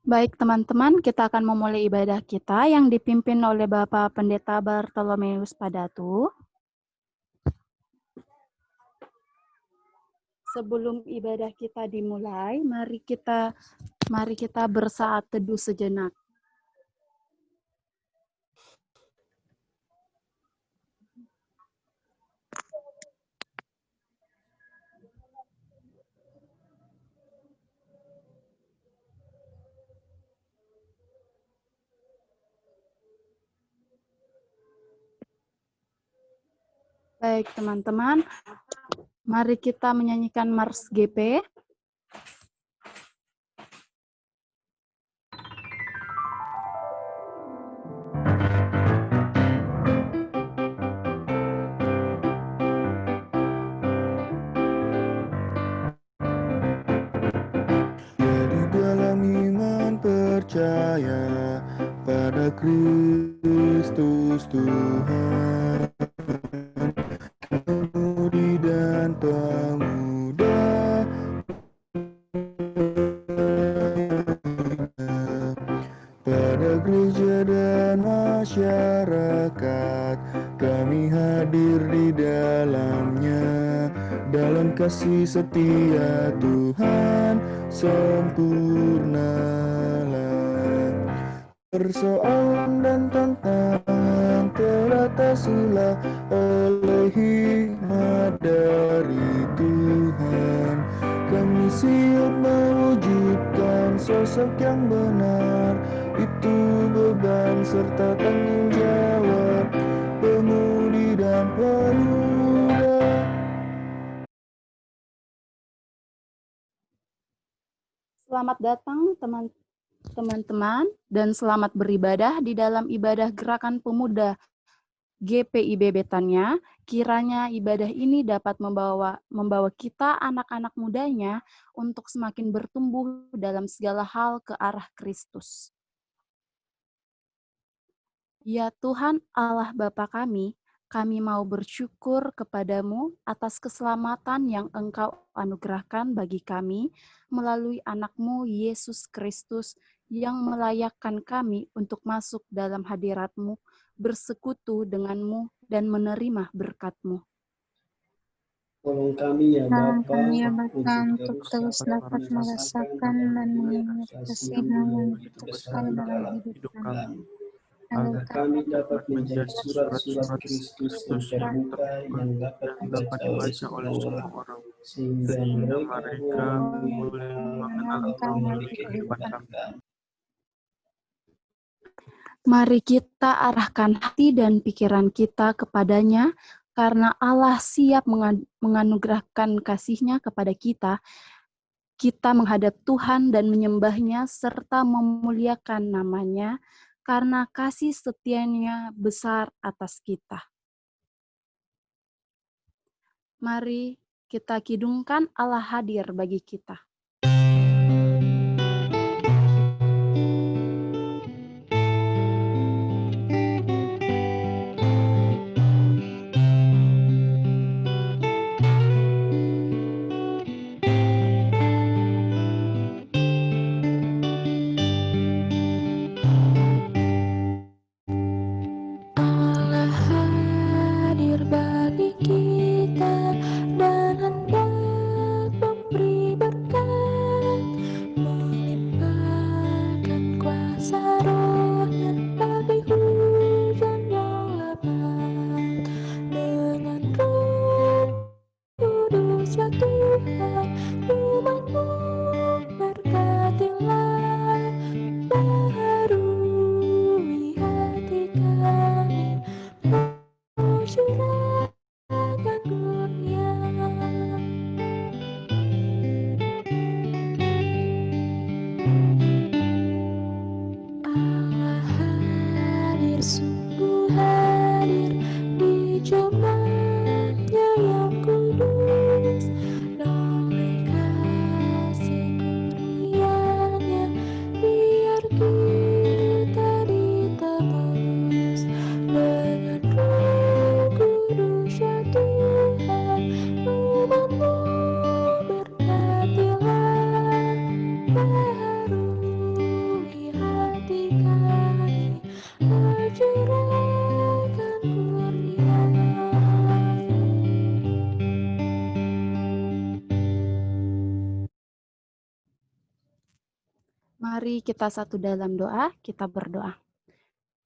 Baik teman-teman, kita akan memulai ibadah kita yang dipimpin oleh Bapak Pendeta Bartolomeus Padatu. Sebelum ibadah kita dimulai, mari kita bersaat teduh sejenak. Baik teman-teman, mari kita menyanyikan Mars GP. Di dalam iman percaya pada Kristus Tuhan, kemudi dan pemuda, pada gereja dan masyarakat, kami hadir di dalamnya. Dalam kasih setia Tuhan sempurnalah. Persoalan dan tantangan teratasilah oleh hikmat dari Tuhan. Kami siap mewujudkan sosok yang benar. Itu beban serta tanggung jawab pemudi dan pemuda. Selamat datang teman-teman dan selamat beribadah di dalam ibadah Gerakan Pemuda GPIB Betania. Kiranya ibadah ini dapat membawa kita anak-anak mudanya untuk semakin bertumbuh dalam segala hal ke arah Kristus. Ya Tuhan Allah Bapa kami mau bersyukur kepadamu atas keselamatan yang Engkau anugerahkan bagi kami melalui anak-Mu Yesus Kristus yang melayakkan kami untuk masuk dalam hadirat-Mu, bersekutu dengan-Mu, dan menerima berkat-Mu. Tolong kami ya Bapa untuk terus dapat merasakan dan mengingat kasih-Mu yang begitu besar dalam hidup kami. agar kami dapat menjadi surat-surat Kristus yang terbuka yang dapat dibaca oleh semua orang, sehingga mereka boleh mengenal Allah melalui kehidupan kami. Mari kita arahkan hati dan pikiran kita kepadanya, karena Allah siap menganugerahkan kasih-Nya kepada kita. Kita menghadap Tuhan dan menyembah-Nya serta memuliakan nama-Nya, karena kasih setia-Nya besar atas kita. Mari kita kidungkan Allah hadir bagi kita. Allah hadir bagi kita dan hendak memberi berkat. Mari kita satu dalam doa, kita berdoa.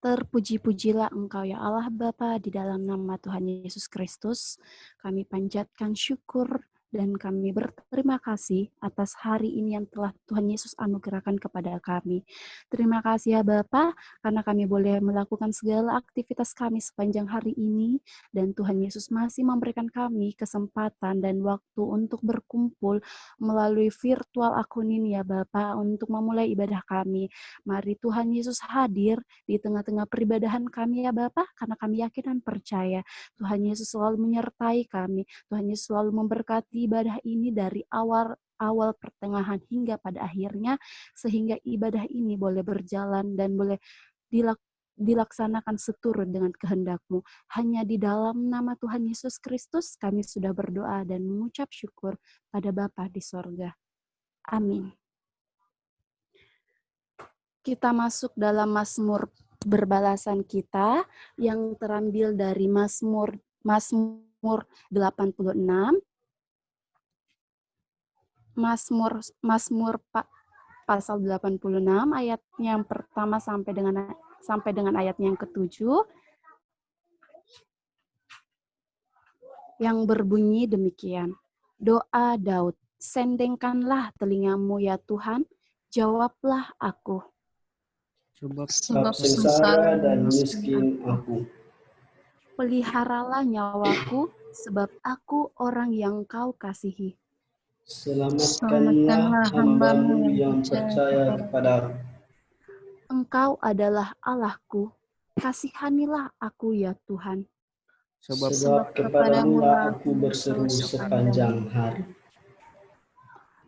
Terpuji-pujilah Engkau ya Allah Bapa, di dalam nama Tuhan Yesus Kristus. Kami panjatkan syukur dan kami berterima kasih atas hari ini yang telah Tuhan Yesus anugerahkan kepada kami. Terima kasih ya Bapa, karena kami boleh melakukan segala aktivitas kami sepanjang hari ini, dan Tuhan Yesus masih memberikan kami kesempatan dan waktu untuk berkumpul melalui virtual akun ini ya Bapa, untuk memulai ibadah kami. Mari Tuhan Yesus hadir di tengah-tengah peribadahan kami ya Bapa, karena kami yakin dan percaya Tuhan Yesus selalu menyertai kami. Tuhan Yesus selalu memberkati ibadah ini dari awal pertengahan hingga pada akhirnya, sehingga ibadah ini boleh berjalan dan boleh dilaksanakan seturut dengan kehendak-Mu. Hanya di dalam nama Tuhan Yesus Kristus kami sudah berdoa dan mengucap syukur pada Bapa di sorga. Amin. Kita masuk dalam Mazmur berbalasan kita yang terambil dari Mazmur 86. Mazmur pasal 86 ayat yang pertama sampai dengan ayat yang ke-7 yang berbunyi demikian. Doa Daud, sendengkanlah telingamu ya Tuhan, jawablah aku. Sebab sengsara dan miskin aku. Peliharalah nyawaku, sebab aku orang yang Kau kasihi. Selamatkanlah hamba-Mu yang percaya kepadamu. Engkau adalah Allahku, kasihanilah aku ya Tuhan. Sebab kepadamu-lah aku berseru sepanjang hari.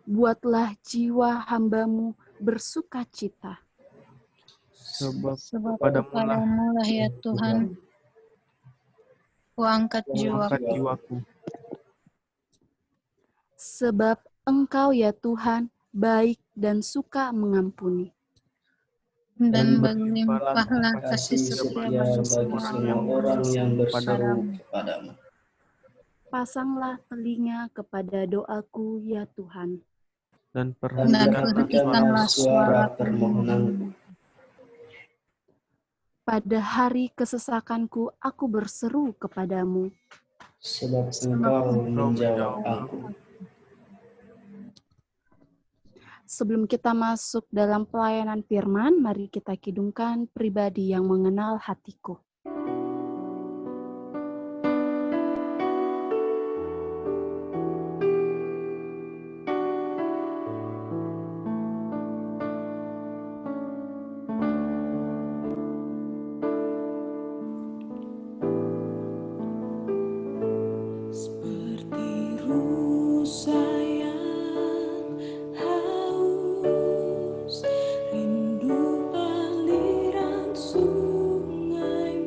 Buatlah jiwa hamba-Mu bersuka cita. Sebab kepadamu-lah ya Tuhan, ku angkat jiwaku. Sebab Engkau ya Tuhan, baik dan suka mengampuni. Dan berlimpahlah kasih setia bagi semua orang yang berseru kepadamu. Pasanglah telinga kepada doaku ya Tuhan. Dan perhatikanlah suara permohonanku. Pada hari kesesakanku aku berseru kepadamu. Sebab Engkau menjawab aku. Sebelum kita masuk dalam pelayanan firman, mari kita kidungkan pribadi yang mengenal hatiku. Rindu aliran sungai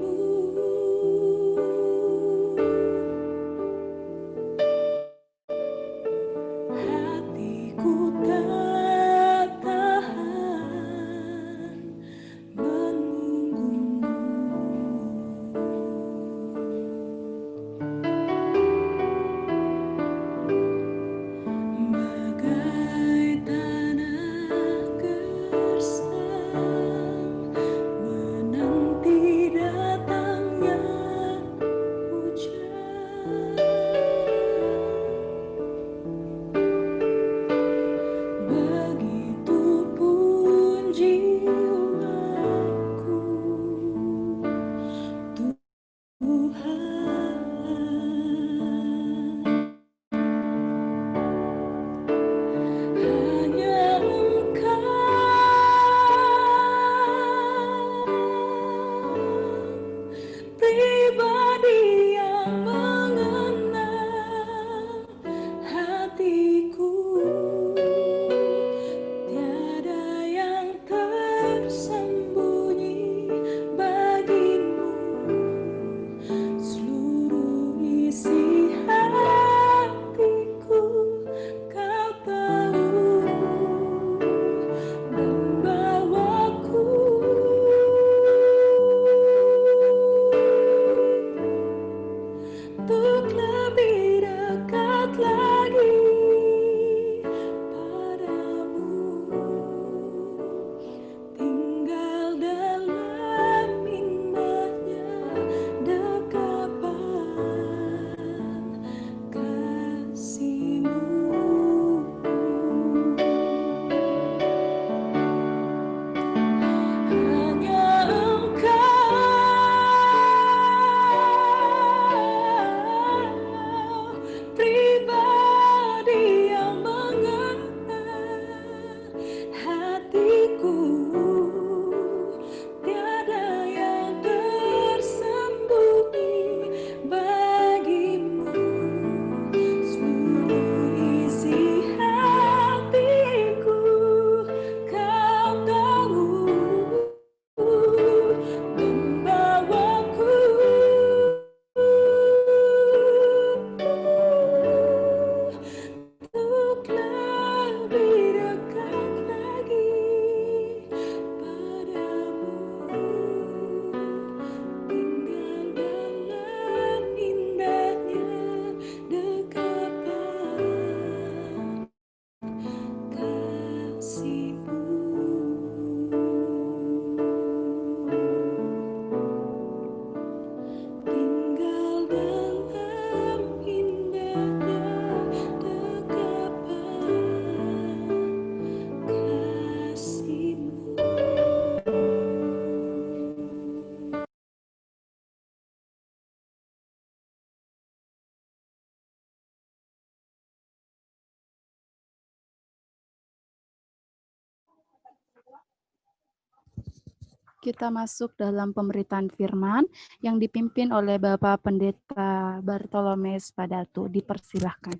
kita masuk dalam pemberitaan firman yang dipimpin oleh Bapak Pendeta Bartolomeus Padatu. Dipersilahkan.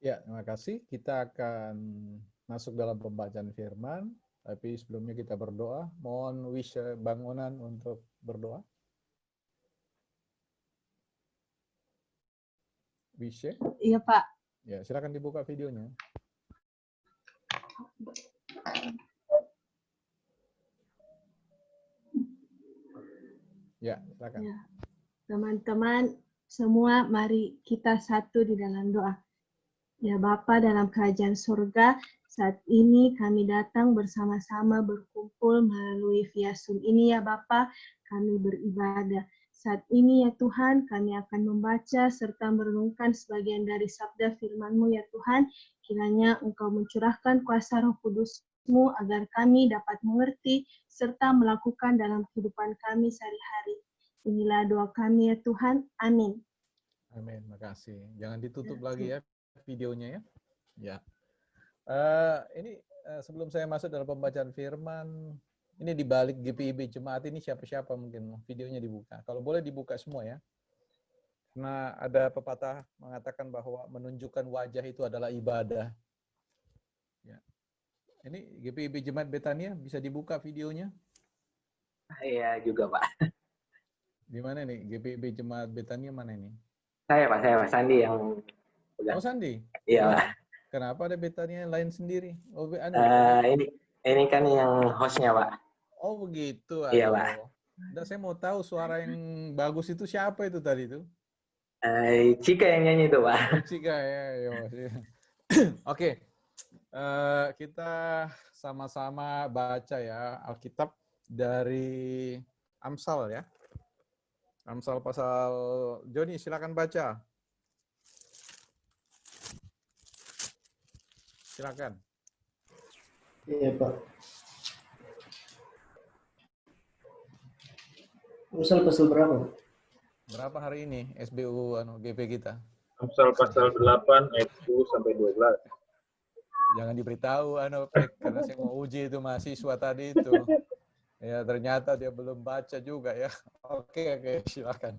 Ya, terima kasih. Kita akan masuk dalam pembacaan firman, tapi sebelumnya kita berdoa. Mohon wish bangunan untuk berdoa. Wish. Iya, Pak. Ya, silakan dibuka videonya. Ya, silakan. Ya. Teman-teman semua, mari kita satu di dalam doa. Ya Bapa dalam kerajaan surga, saat ini kami datang bersama-sama berkumpul melalui via Zoom ini ya Bapa, kami beribadah. Saat ini ya Tuhan, kami akan membaca serta merenungkan sebagian dari sabda firman-Mu ya Tuhan. Kiranya Engkau mencurahkan kuasa Roh Kudus-Mu agar kami dapat mengerti serta melakukan dalam kehidupan kami sehari-hari. Inilah doa kami ya Tuhan. Amin. Amin, makasih. Jangan ditutup lagi ya videonya ya. Ya. Ini sebelum saya masuk dalam pembacaan firman, ini di balik GPIB Jemaat ini siapa-siapa mungkin videonya dibuka. Kalau boleh dibuka semua ya. Karena ada pepatah mengatakan bahwa menunjukkan wajah itu adalah ibadah. Ya. Ini GPIB Jemaat Betania bisa dibuka videonya? Iya juga Pak. Di mana nih? GPIB Jemaat Betania mana ini? Saya Pak Sandi yang pegang. Oh Sandi? Iya Pak. Kenapa ada Betania lain sendiri? Oh, ini kan yang hostnya Pak. Oh begitu. Iya Pak. Udah, saya mau tahu suara yang bagus itu siapa itu tadi itu? Cika yang nyanyi itu Pak. Oh, Cika ya. Oke. Kita sama-sama baca ya Alkitab dari Amsal ya. Amsal pasal, Joni silakan baca. Silakan. Iya Pak. Amsal pasal berapa? Berapa hari ini SBU GP kita? Amsal pasal 8 ayat 10 sampai 12. Jangan diberitahu Pek, karena saya mau uji itu mahasiswa tadi itu. Ya ternyata dia belum baca juga ya. Oke, silakan.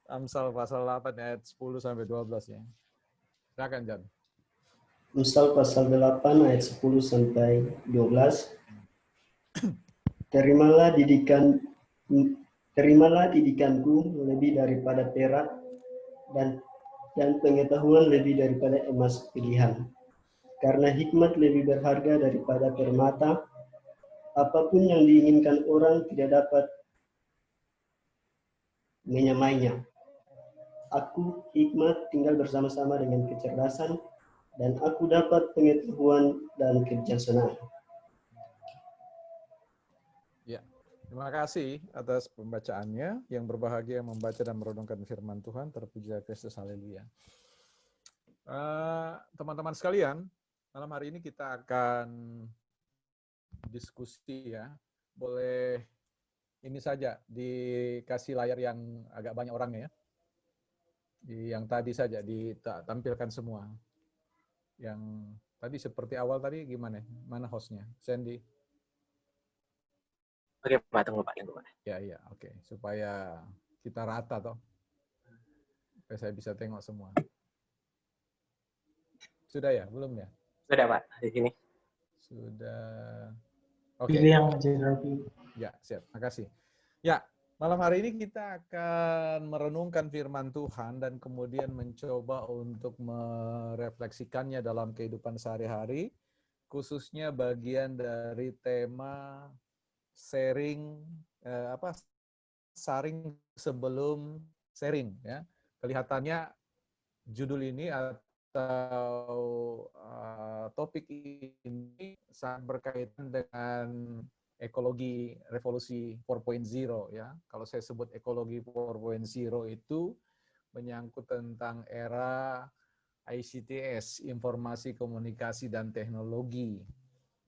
Amsal pasal 8 ayat 10 sampai 12 ya. Silakan Jan. Amsal pasal 8 ayat 10 sampai 12. Terimalah didikanku lebih daripada perak dan pengetahuan lebih daripada emas pilihan. Karena hikmat lebih berharga daripada permata. Apapun yang diinginkan orang tidak dapat menyamainya. Aku hikmat tinggal bersama-sama dengan kecerdasan, dan aku dapat pengetahuan dan kebijaksanaan. Ya, terima kasih atas pembacaannya. Yang berbahagia membaca dan merenungkan firman Tuhan, terpuji Kristus, haleluya. Teman-teman sekalian, malam hari ini kita akan diskusi ya. Boleh ini saja dikasih layar yang agak banyak orangnya ya. Yang tadi saja ditampilkan semua. Yang tadi seperti awal tadi gimana? Mana hostnya? Sandy? Oke Pak, tunggu Pak. Ya, oke. Supaya kita rata toh. Supaya saya bisa tengok semua. Sudah ya? Belum ya? Sudah Pak, di sini. Sudah. Oke. Pilih yang general. Ya, siap. Makasih. Ya, malam hari ini kita akan merenungkan firman Tuhan dan kemudian mencoba untuk merefleksikannya dalam kehidupan sehari-hari, khususnya bagian dari tema saring sebelum sharing ya. Kelihatannya judul ini atau topik ini sangat berkaitan dengan ekologi revolusi 4.0 ya. Kalau saya sebut ekologi 4.0 itu menyangkut tentang era ICTS, informasi, komunikasi, dan teknologi.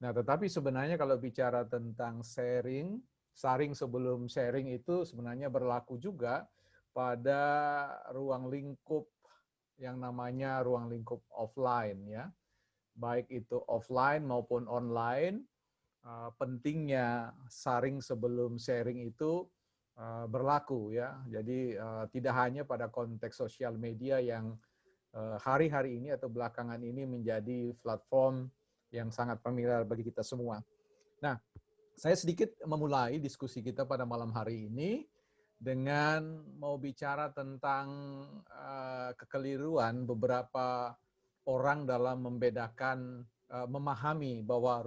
Nah, tetapi sebenarnya kalau bicara tentang saring sebelum sharing itu sebenarnya berlaku juga pada ruang lingkup yang namanya ruang lingkup offline ya. Baik itu offline maupun online. pentingnya saring sebelum sharing itu berlaku ya. Jadi tidak hanya pada konteks sosial media yang hari-hari ini atau belakangan ini menjadi platform yang sangat familiar bagi kita semua. Nah, saya sedikit memulai diskusi kita pada malam hari ini dengan mau bicara tentang kekeliruan beberapa orang dalam membedakan, memahami bahwa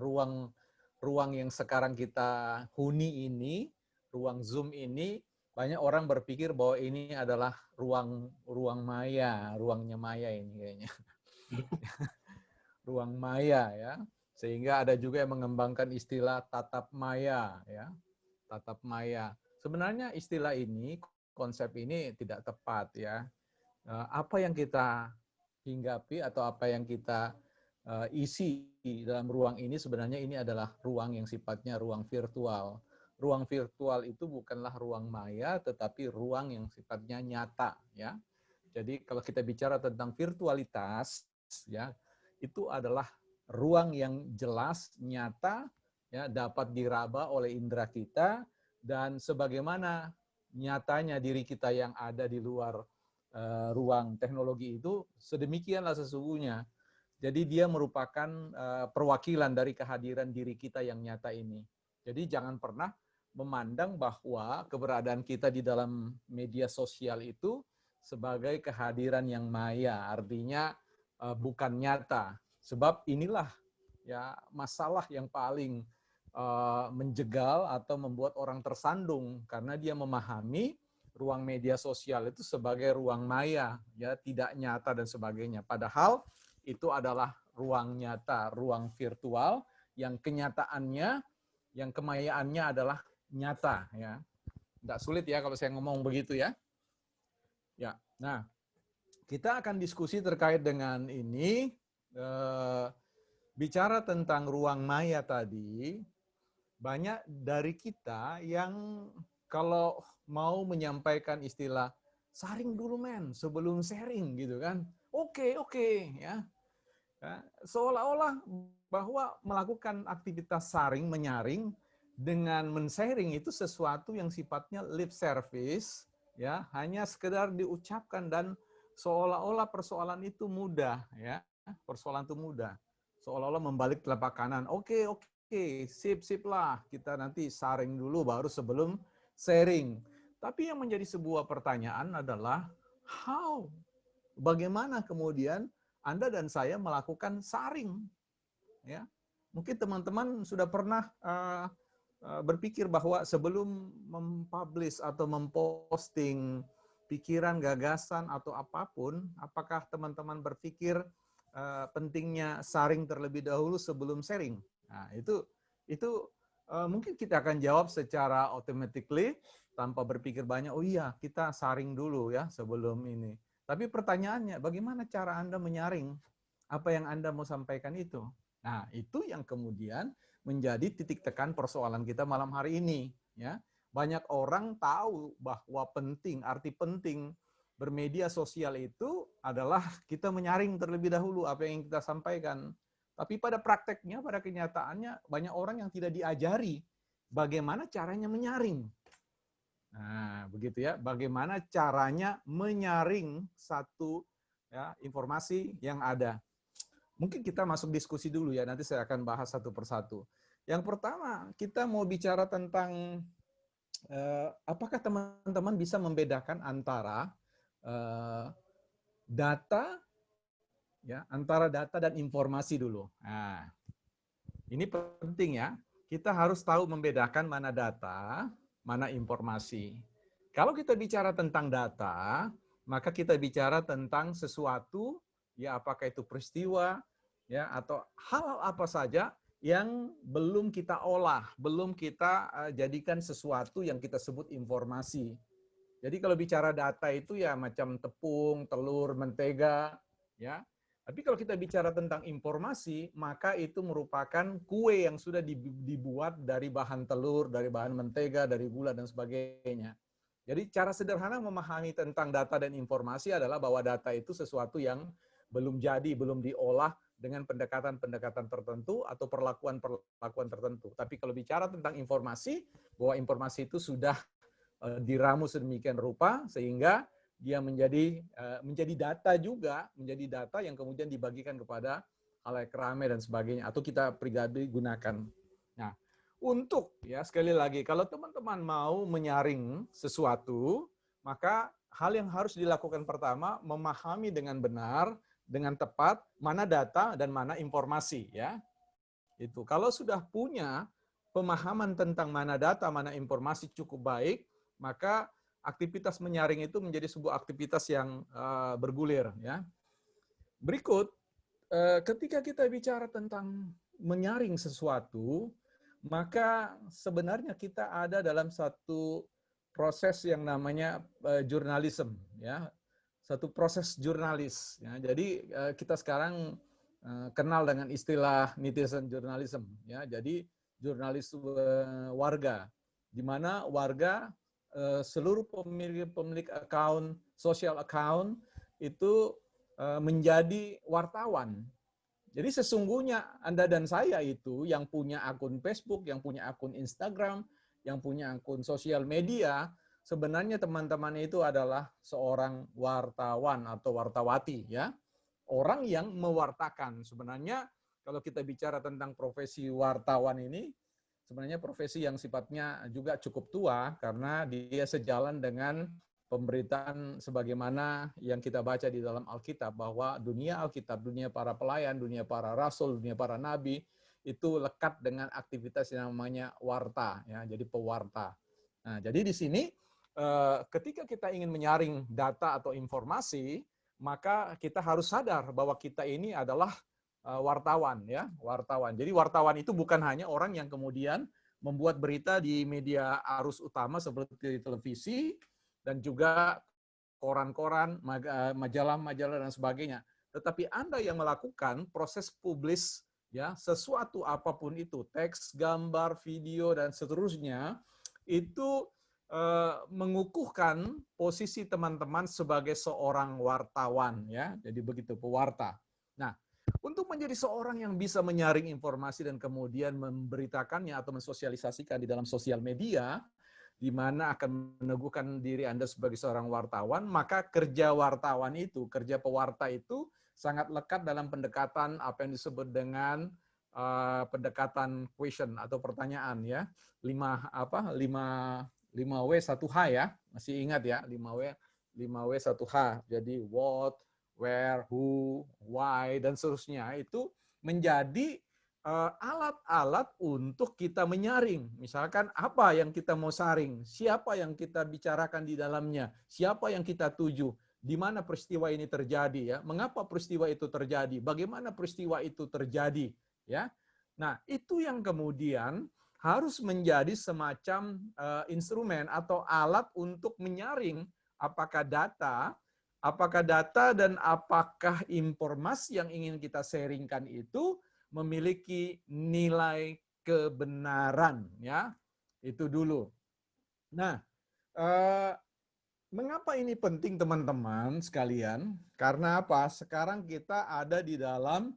ruang yang sekarang kita huni ini, ruang Zoom ini, banyak orang berpikir bahwa ini adalah ruang maya, ruangnya maya ini kayaknya. Ruang maya ya. Sehingga ada juga yang mengembangkan istilah tatap maya ya. Tatap maya. Sebenarnya istilah ini, konsep ini tidak tepat ya. Apa yang kita hinggapi atau apa yang kita isi dalam ruang ini sebenarnya ini adalah ruang yang sifatnya ruang virtual. Ruang virtual itu bukanlah ruang maya, tetapi ruang yang sifatnya nyata, ya. Jadi kalau kita bicara tentang virtualitas, ya, itu adalah ruang yang jelas, nyata, ya, dapat diraba oleh indera kita, dan sebagaimana nyatanya diri kita yang ada di luar ruang teknologi itu, sedemikianlah sesungguhnya. Jadi dia merupakan perwakilan dari kehadiran diri kita yang nyata ini. Jadi jangan pernah memandang bahwa keberadaan kita di dalam media sosial itu sebagai kehadiran yang maya, artinya bukan nyata. Sebab inilah ya masalah yang paling menjegal atau membuat orang tersandung karena dia memahami ruang media sosial itu sebagai ruang maya, ya tidak nyata dan sebagainya. Padahal itu adalah ruang nyata, ruang virtual yang kenyataannya, yang kemayaannya adalah nyata, ya. Tidak sulit ya kalau saya ngomong begitu ya. Ya, nah kita akan diskusi terkait dengan ini. Bicara tentang ruang maya tadi, banyak dari kita yang kalau mau menyampaikan istilah saring dulu men sebelum sharing gitu kan. Oke, ya. Seolah-olah bahwa melakukan aktivitas saring, menyaring dengan men-sharing itu sesuatu yang sifatnya lip service, ya, hanya sekedar diucapkan dan seolah-olah persoalan itu mudah, ya. Persoalan itu mudah. Seolah-olah membalik telapak kanan. Oke, sip lah. Kita nanti saring dulu baru sebelum sharing. Tapi yang menjadi sebuah pertanyaan adalah how? Bagaimana kemudian Anda dan saya melakukan saring? Ya. Mungkin teman-teman sudah pernah berpikir bahwa sebelum mempublish atau memposting pikiran, gagasan, atau apapun, apakah teman-teman berpikir pentingnya saring terlebih dahulu sebelum sharing? Nah, itu mungkin kita akan jawab secara automatically tanpa berpikir banyak, oh iya, kita saring dulu ya sebelum ini. Tapi pertanyaannya, bagaimana cara Anda menyaring apa yang Anda mau sampaikan itu? Nah, itu yang kemudian menjadi titik tekan persoalan kita malam hari ini. Ya, banyak orang tahu bahwa arti penting bermedia sosial itu adalah kita menyaring terlebih dahulu apa yang kita sampaikan. Tapi pada prakteknya, pada kenyataannya, banyak orang yang tidak diajari bagaimana caranya menyaring. Nah, begitu ya, bagaimana caranya menyaring satu ya, informasi yang ada. Mungkin kita masuk diskusi dulu ya, nanti saya akan bahas satu persatu. Yang pertama, kita mau bicara tentang apakah teman-teman bisa membedakan antara data, ya, antara data dan informasi dulu. Nah, ini penting ya, kita harus tahu membedakan mana data, mana informasi. Kalau kita bicara tentang data, maka kita bicara tentang sesuatu, ya apakah itu peristiwa, ya atau hal apa saja yang belum kita olah, belum kita jadikan sesuatu yang kita sebut informasi. Jadi kalau bicara data itu ya macam tepung, telur, mentega, ya. Tapi kalau kita bicara tentang informasi, maka itu merupakan kue yang sudah dibuat dari bahan telur, dari bahan mentega, dari gula, dan sebagainya. Jadi cara sederhana memahami tentang data dan informasi adalah bahwa data itu sesuatu yang belum jadi, belum diolah, dengan pendekatan-pendekatan tertentu atau perlakuan-perlakuan tertentu. Tapi kalau bicara tentang informasi, bahwa informasi itu sudah diramu sedemikian rupa sehingga dia menjadi data juga, menjadi data yang kemudian dibagikan kepada khalayak ramai dan sebagainya, atau kita pribadi gunakan. Nah, untuk ya sekali lagi, kalau teman-teman mau menyaring sesuatu, maka hal yang harus dilakukan pertama, memahami dengan benar, dengan tepat, mana data dan mana informasi. Ya, itu. Kalau sudah punya pemahaman tentang mana data, mana informasi cukup baik, maka aktivitas menyaring itu menjadi sebuah aktivitas yang bergulir. Ya. Berikut, ketika kita bicara tentang menyaring sesuatu, maka sebenarnya kita ada dalam satu proses yang namanya jurnalisme, ya, satu proses jurnalis. Ya. Jadi kita sekarang kenal dengan istilah netizen journalism, ya. Jadi jurnalis warga, di mana warga seluruh pemilik account, social account itu menjadi wartawan. Jadi sesungguhnya Anda dan saya itu yang punya akun Facebook, yang punya akun Instagram, yang punya akun sosial media, sebenarnya teman-teman itu adalah seorang wartawan atau wartawati, ya. Orang yang mewartakan. Sebenarnya kalau kita bicara tentang profesi wartawan ini, sebenarnya profesi yang sifatnya juga cukup tua karena dia sejalan dengan pemberitaan sebagaimana yang kita baca di dalam Alkitab, bahwa dunia Alkitab, dunia para pelayan, dunia para rasul, dunia para nabi, itu lekat dengan aktivitas yang namanya warta, ya, jadi pewarta. Nah, jadi di sini ketika kita ingin menyaring data atau informasi, maka kita harus sadar bahwa kita ini adalah wartawan, ya, wartawan. Jadi wartawan itu bukan hanya orang yang kemudian membuat berita di media arus utama seperti televisi, dan juga koran-koran, majalah-majalah dan sebagainya. Tetapi Anda yang melakukan proses publis, ya, sesuatu apapun itu, teks, gambar, video dan seterusnya, itu mengukuhkan posisi teman-teman sebagai seorang wartawan, ya. Jadi begitu, pewarta. Nah, untuk menjadi seorang yang bisa menyaring informasi dan kemudian memberitakannya atau mensosialisasikan di dalam sosial media, di mana akan meneguhkan diri Anda sebagai seorang wartawan, maka kerja wartawan itu, kerja pewarta itu sangat lekat dalam pendekatan apa yang disebut dengan pendekatan question atau pertanyaan, ya. 5W 1H, ya. Masih ingat ya, 5W 1H. Jadi what, where, who, why dan seterusnya itu menjadi alat-alat untuk kita menyaring. Misalkan apa yang kita mau saring, siapa yang kita bicarakan di dalamnya, siapa yang kita tuju, di mana peristiwa ini terjadi, ya, mengapa peristiwa itu terjadi, bagaimana peristiwa itu terjadi, ya. Nah, itu yang kemudian harus menjadi semacam instrumen atau alat untuk menyaring apakah data dan apakah informasi yang ingin kita sharingkan itu memiliki nilai kebenaran, ya. Itu dulu. Nah, mengapa ini penting teman-teman sekalian? Karena apa? Sekarang kita ada di dalam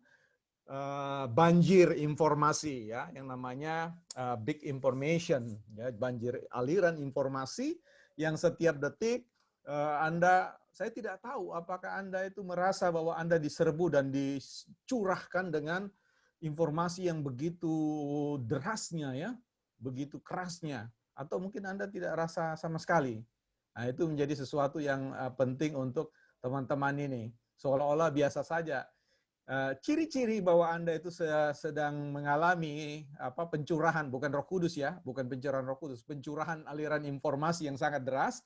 banjir informasi, ya, yang namanya big information, ya, banjir aliran informasi yang setiap detik saya tidak tahu apakah Anda itu merasa bahwa Anda diserbu dan dicurahkan dengan informasi yang begitu derasnya, ya, begitu kerasnya, atau mungkin Anda tidak rasa sama sekali. Nah, itu menjadi sesuatu yang penting untuk teman-teman ini. Seolah-olah biasa saja. Ciri-ciri bahwa Anda itu sedang mengalami pencurahan, bukan Roh Kudus, ya, bukan pencurahan Roh Kudus, pencurahan aliran informasi yang sangat deras.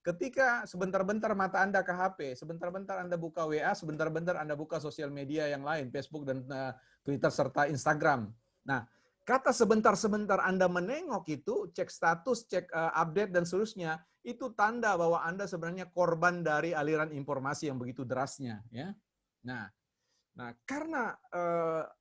Ketika sebentar-bentar mata Anda ke HP, sebentar-bentar Anda buka WA, sebentar-bentar Anda buka sosial media yang lain, Facebook dan Twitter serta Instagram. Nah, kata sebentar-sebentar Anda menengok itu, cek status, cek update dan seterusnya, itu tanda bahwa Anda sebenarnya korban dari aliran informasi yang begitu derasnya, ya. Nah, karena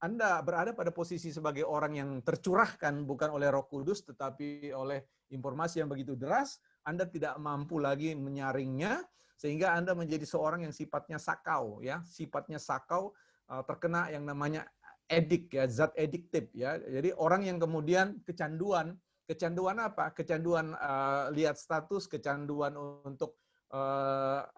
Anda berada pada posisi sebagai orang yang tercurahkan bukan oleh Roh Kudus tetapi oleh informasi yang begitu deras, Anda tidak mampu lagi menyaringnya sehingga Anda menjadi seorang yang sifatnya sakau, ya, sifatnya sakau terkena yang namanya edik ya, zat ediktif ya. Jadi orang yang kemudian kecanduan apa? Kecanduan lihat status, kecanduan untuk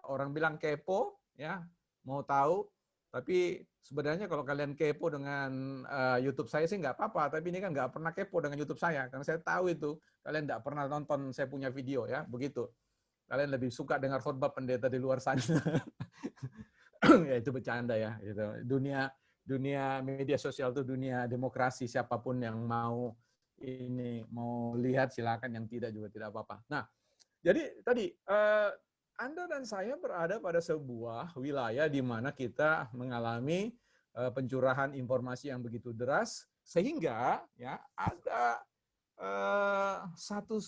orang bilang kepo ya, mau tahu. Tapi sebenarnya kalau kalian kepo dengan YouTube saya sih nggak apa-apa, tapi ini kan nggak pernah kepo dengan YouTube saya, karena saya tahu itu kalian nggak pernah nonton saya punya video ya, begitu. Kalian lebih suka dengar khotbah pendeta di luar sana. Ya itu bercanda ya. Gitu. Dunia media sosial itu dunia demokrasi, siapapun yang mau lihat silakan, yang tidak juga tidak apa-apa. Nah, jadi tadi Anda dan saya berada pada sebuah wilayah di mana kita mengalami pencurahan informasi yang begitu deras, sehingga ya ada satu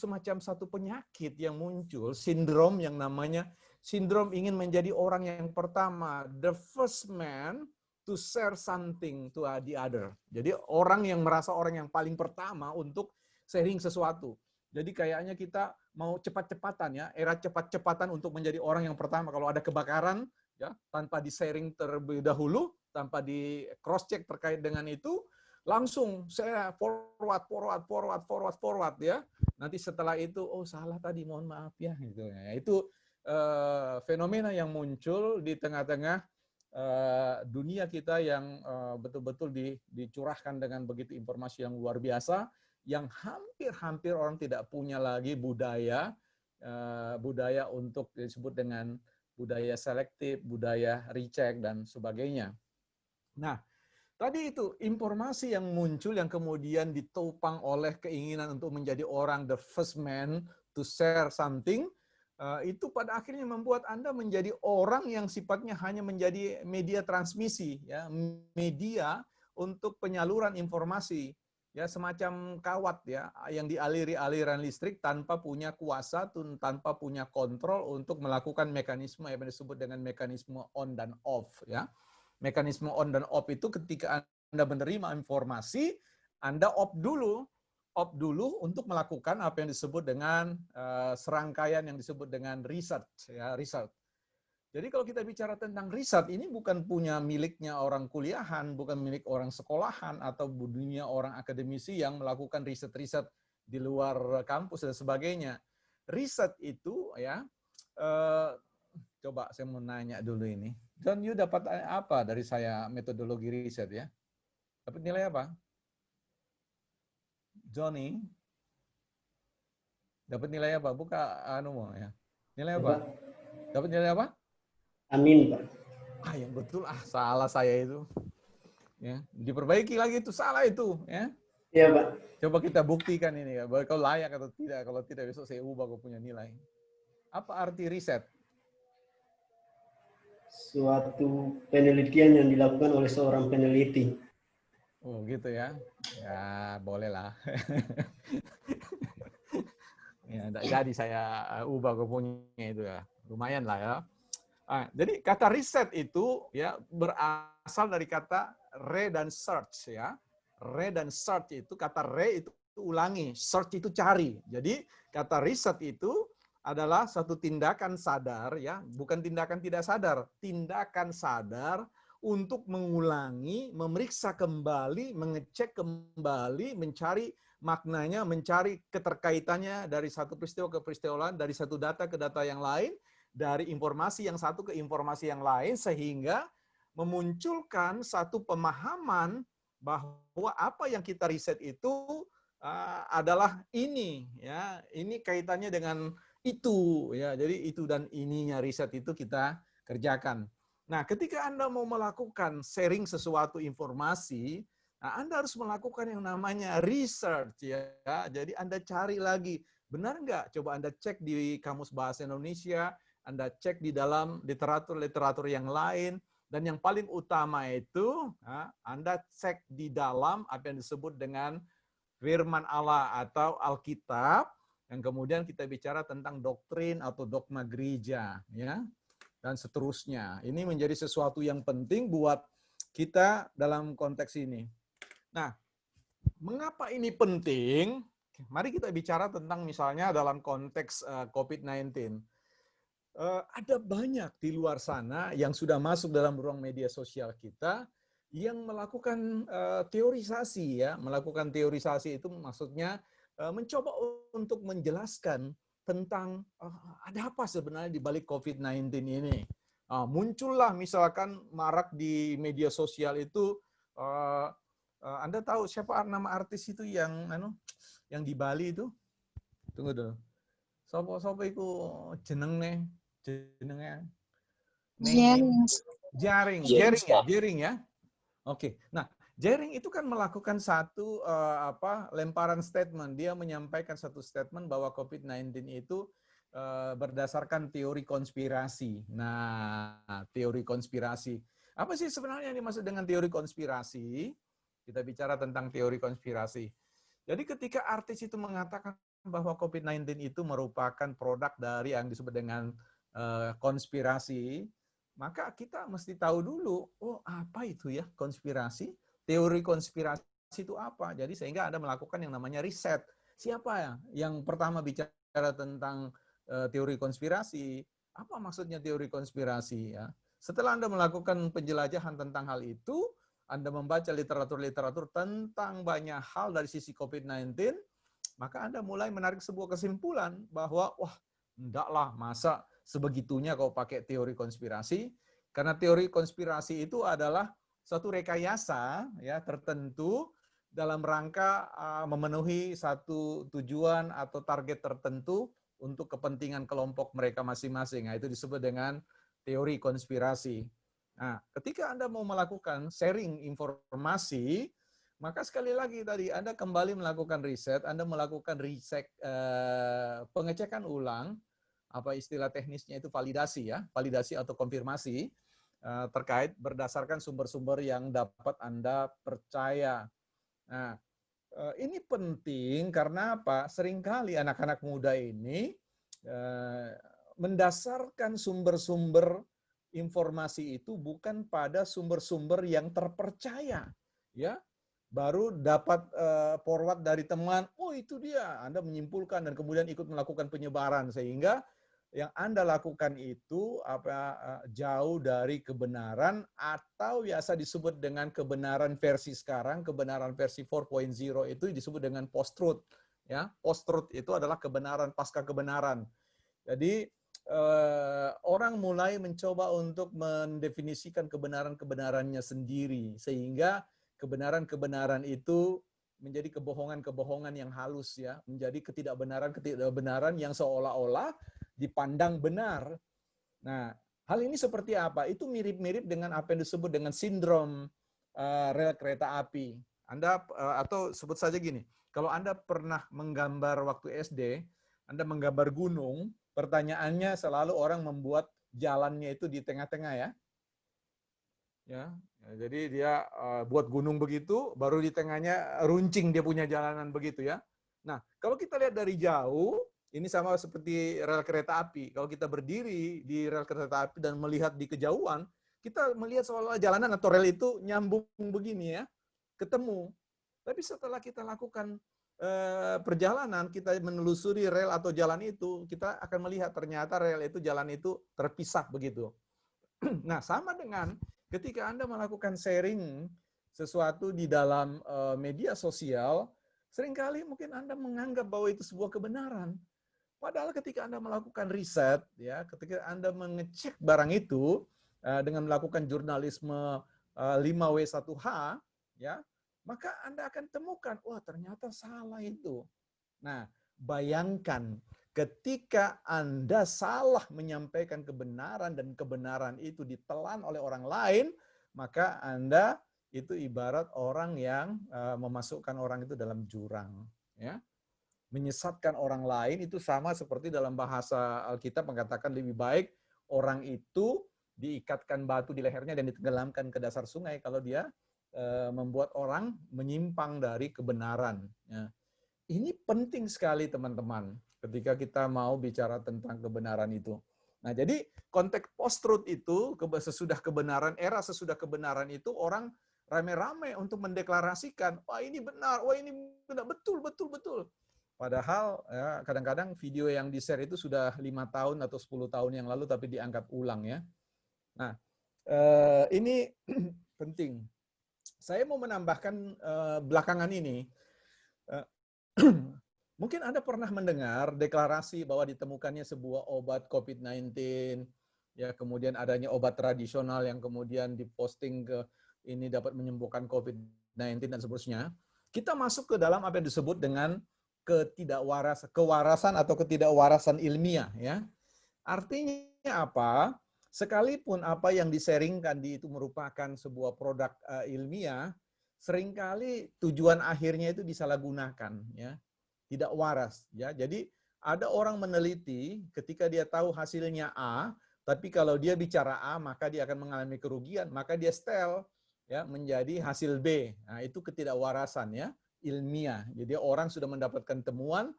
penyakit yang muncul, sindrom yang namanya sindrom ingin menjadi orang yang pertama, the first man to share something to the other. Jadi orang yang merasa orang yang paling pertama untuk sharing sesuatu. Jadi kayaknya kita mau cepat-cepatan ya, era cepat-cepatan untuk menjadi orang yang pertama. Kalau ada kebakaran, ya tanpa di-sharing terlebih dahulu, tanpa di cross-check terkait dengan itu, langsung saya forward ya. Nanti setelah itu, oh salah tadi, mohon maaf ya. Gitu. Ya, itu fenomena yang muncul di tengah-tengah dunia kita yang betul-betul dicurahkan dengan begitu informasi yang luar biasa, yang hampir orang tidak punya lagi budaya untuk disebut dengan budaya selektif, budaya recheck, dan sebagainya. Nah, tadi itu informasi yang muncul yang kemudian ditopang oleh keinginan untuk menjadi orang the first man to share something, itu pada akhirnya membuat Anda menjadi orang yang sifatnya hanya menjadi media transmisi, ya, media untuk penyaluran informasi, ya, semacam kawat ya, yang dialiri aliran listrik tanpa punya kuasa, tanpa punya kontrol untuk melakukan mekanisme yang disebut dengan mekanisme on dan off ya. Mekanisme on dan off itu ketika Anda menerima informasi, Anda off dulu untuk melakukan apa yang disebut dengan serangkaian yang disebut dengan riset ya, riset. Jadi kalau kita bicara tentang riset, ini bukan punya miliknya orang kuliahan, bukan milik orang sekolahan, atau dunia orang akademisi yang melakukan riset-riset di luar kampus dan sebagainya. Riset itu, ya, coba saya mau nanya dulu ini. John, you dapat apa dari saya metodologi riset ya? Dapat nilai apa? Johnny, dapat nilai apa? Buka ya. Nilai apa? Dapat nilai apa? Amin, Pak. Yang betul, salah saya itu. Ya, diperbaiki lagi itu, salah itu, ya. Iya, Pak. Coba kita buktikan ini ya, bahwa kau layak atau tidak. Kalau tidak, besok saya ubah kau punya nilai. Apa arti riset? Suatu penelitian yang dilakukan oleh seorang peneliti. Oh, gitu ya. Ya, boleh lah. Ya, jadi saya ubah kau punya itu ya. Lumayan lah ya. Jadi kata riset itu ya berasal dari kata re dan search ya. Re dan search itu, kata re itu ulangi, search itu cari. Jadi kata riset itu adalah satu tindakan sadar ya, bukan tindakan tidak sadar, tindakan sadar untuk mengulangi, memeriksa kembali, mengecek kembali, mencari maknanya, mencari keterkaitannya dari satu peristiwa ke peristiwa lain, dari satu data ke data yang lain, dari informasi yang satu ke informasi yang lain, sehingga memunculkan satu pemahaman bahwa apa yang kita riset itu adalah ini, ya, ini kaitannya dengan itu, ya, jadi itu dan ininya riset itu kita kerjakan. Nah, ketika Anda mau melakukan sharing sesuatu informasi, nah Anda harus melakukan yang namanya research, ya. Jadi Anda cari lagi, benar nggak? Coba Anda cek di Kamus Bahasa Indonesia, Anda cek di dalam literatur-literatur yang lain, dan yang paling utama itu Anda cek di dalam apa yang disebut dengan firman Allah atau Alkitab, yang kemudian kita bicara tentang doktrin atau dogma gereja, ya, dan seterusnya. Ini menjadi sesuatu yang penting buat kita dalam konteks ini. Nah, mengapa ini penting? Mari kita bicara tentang misalnya dalam konteks COVID-19. Ada banyak di luar sana yang sudah masuk dalam ruang media sosial kita yang melakukan teorisasi ya, melakukan teorisasi itu maksudnya mencoba untuk menjelaskan tentang ada apa sebenarnya di balik COVID-19 ini. Muncullah misalkan marak di media sosial itu, Anda tahu siapa nama artis itu yang di Bali itu? Tunggu dulu. Sopo iku jenenge? Jering ya. Oke. Nah, Jering itu kan melakukan satu lemparan statement. Dia menyampaikan satu statement bahwa COVID-19 itu berdasarkan teori konspirasi. Nah, teori konspirasi. Apa sih sebenarnya yang dimaksud dengan teori konspirasi? Kita bicara tentang teori konspirasi. Jadi ketika artis itu mengatakan bahwa COVID-19 itu merupakan produk dari yang disebut dengan konspirasi, maka kita mesti tahu dulu, oh apa itu ya konspirasi? Teori konspirasi itu apa? Jadi sehingga Anda melakukan yang namanya riset. Siapa ya yang pertama bicara tentang teori konspirasi? Apa maksudnya teori konspirasi? Ya. Setelah Anda melakukan penjelajahan tentang hal itu, Anda membaca literatur-literatur tentang banyak hal dari sisi COVID-19, maka Anda mulai menarik sebuah kesimpulan bahwa, wah, enggaklah, masa sebegitunya kau pakai teori konspirasi, karena teori konspirasi itu adalah suatu rekayasa ya tertentu dalam rangka memenuhi satu tujuan atau target tertentu untuk kepentingan kelompok mereka masing-masing. Nah, itu disebut dengan teori konspirasi. Nah, ketika Anda mau melakukan sharing informasi, maka sekali lagi tadi Anda kembali melakukan riset, Anda melakukan riset pengecekan ulang, apa istilah teknisnya itu validasi ya, validasi atau konfirmasi terkait berdasarkan sumber-sumber yang dapat Anda percaya. Nah, ini penting karena apa? Seringkali anak-anak muda ini mendasarkan sumber-sumber informasi itu bukan pada sumber-sumber yang terpercaya, ya. Baru dapat forward dari teman, oh itu dia, Anda menyimpulkan dan kemudian ikut melakukan penyebaran sehingga yang Anda lakukan itu jauh dari kebenaran atau biasa disebut dengan kebenaran versi sekarang, kebenaran versi 4.0 itu disebut dengan post-truth. Ya, post-truth itu adalah kebenaran pasca kebenaran. Jadi orang mulai mencoba untuk mendefinisikan kebenaran-kebenarannya sendiri sehingga kebenaran-kebenaran itu menjadi kebohongan-kebohongan yang halus ya, menjadi ketidakbenaran yang seolah-olah dipandang benar. Nah, hal ini seperti apa? Itu mirip-mirip dengan apa yang disebut dengan sindrom rel kereta api. Anda atau sebut saja gini, kalau Anda pernah menggambar waktu SD, Anda menggambar gunung, pertanyaannya selalu orang membuat jalannya itu di tengah-tengah ya. Ya, jadi dia buat gunung begitu, baru di tengahnya runcing dia punya jalanan begitu ya. Nah, kalau kita lihat dari jauh, ini sama seperti rel kereta api. Kalau kita berdiri di rel kereta api dan melihat di kejauhan, kita melihat seolah-olah jalanan atau rel itu nyambung begini ya, ketemu. Tapi setelah kita lakukan perjalanan, kita menelusuri rel atau jalan itu, kita akan melihat ternyata rel itu, jalan itu terpisah begitu. Nah, sama dengan ketika Anda melakukan sharing sesuatu di dalam media sosial, seringkali mungkin Anda menganggap bahwa itu sebuah kebenaran. Padahal ketika Anda melakukan riset, ya, ketika Anda mengecek barang itu dengan melakukan jurnalisme 5W1H, ya, maka Anda akan temukan, wah ternyata salah itu. Nah, bayangkan ketika Anda salah menyampaikan kebenaran dan kebenaran itu ditelan oleh orang lain, maka Anda itu ibarat orang yang memasukkan orang itu dalam jurang, ya. Menyesatkan orang lain itu sama seperti dalam bahasa Alkitab mengatakan lebih baik orang itu diikatkan batu di lehernya dan ditenggelamkan ke dasar sungai kalau dia membuat orang menyimpang dari kebenaran. Ya. Ini penting sekali teman-teman ketika kita mau bicara tentang kebenaran itu. Nah, jadi konteks post-truth itu, sesudah kebenaran, era sesudah kebenaran itu orang rame-rame untuk mendeklarasikan, wah ini benar, wah ini benar, betul, betul, betul. Padahal ya, kadang-kadang video yang di-share itu sudah 5 tahun atau 10 tahun yang lalu tapi diangkat ulang ya. Nah, ini penting. saya mau menambahkan belakangan ini, mungkin Anda pernah mendengar deklarasi bahwa ditemukannya sebuah obat COVID-19, ya kemudian adanya obat tradisional yang kemudian diposting ke ini dapat menyembuhkan COVID-19 dan seterusnya. Kita masuk ke dalam apa yang disebut dengan kewarasan atau ketidakwarasan ilmiah, ya. Artinya apa? Sekalipun apa yang diseringkan itu merupakan sebuah produk ilmiah, seringkali tujuan akhirnya itu disalahgunakan, ya, tidak waras, ya. Jadi ada orang meneliti ketika dia tahu hasilnya A, tapi kalau dia bicara A maka dia akan mengalami kerugian, maka dia setel, ya, menjadi hasil B. Nah, itu ketidakwarasan, ya, ilmiah. Jadi orang sudah mendapatkan temuan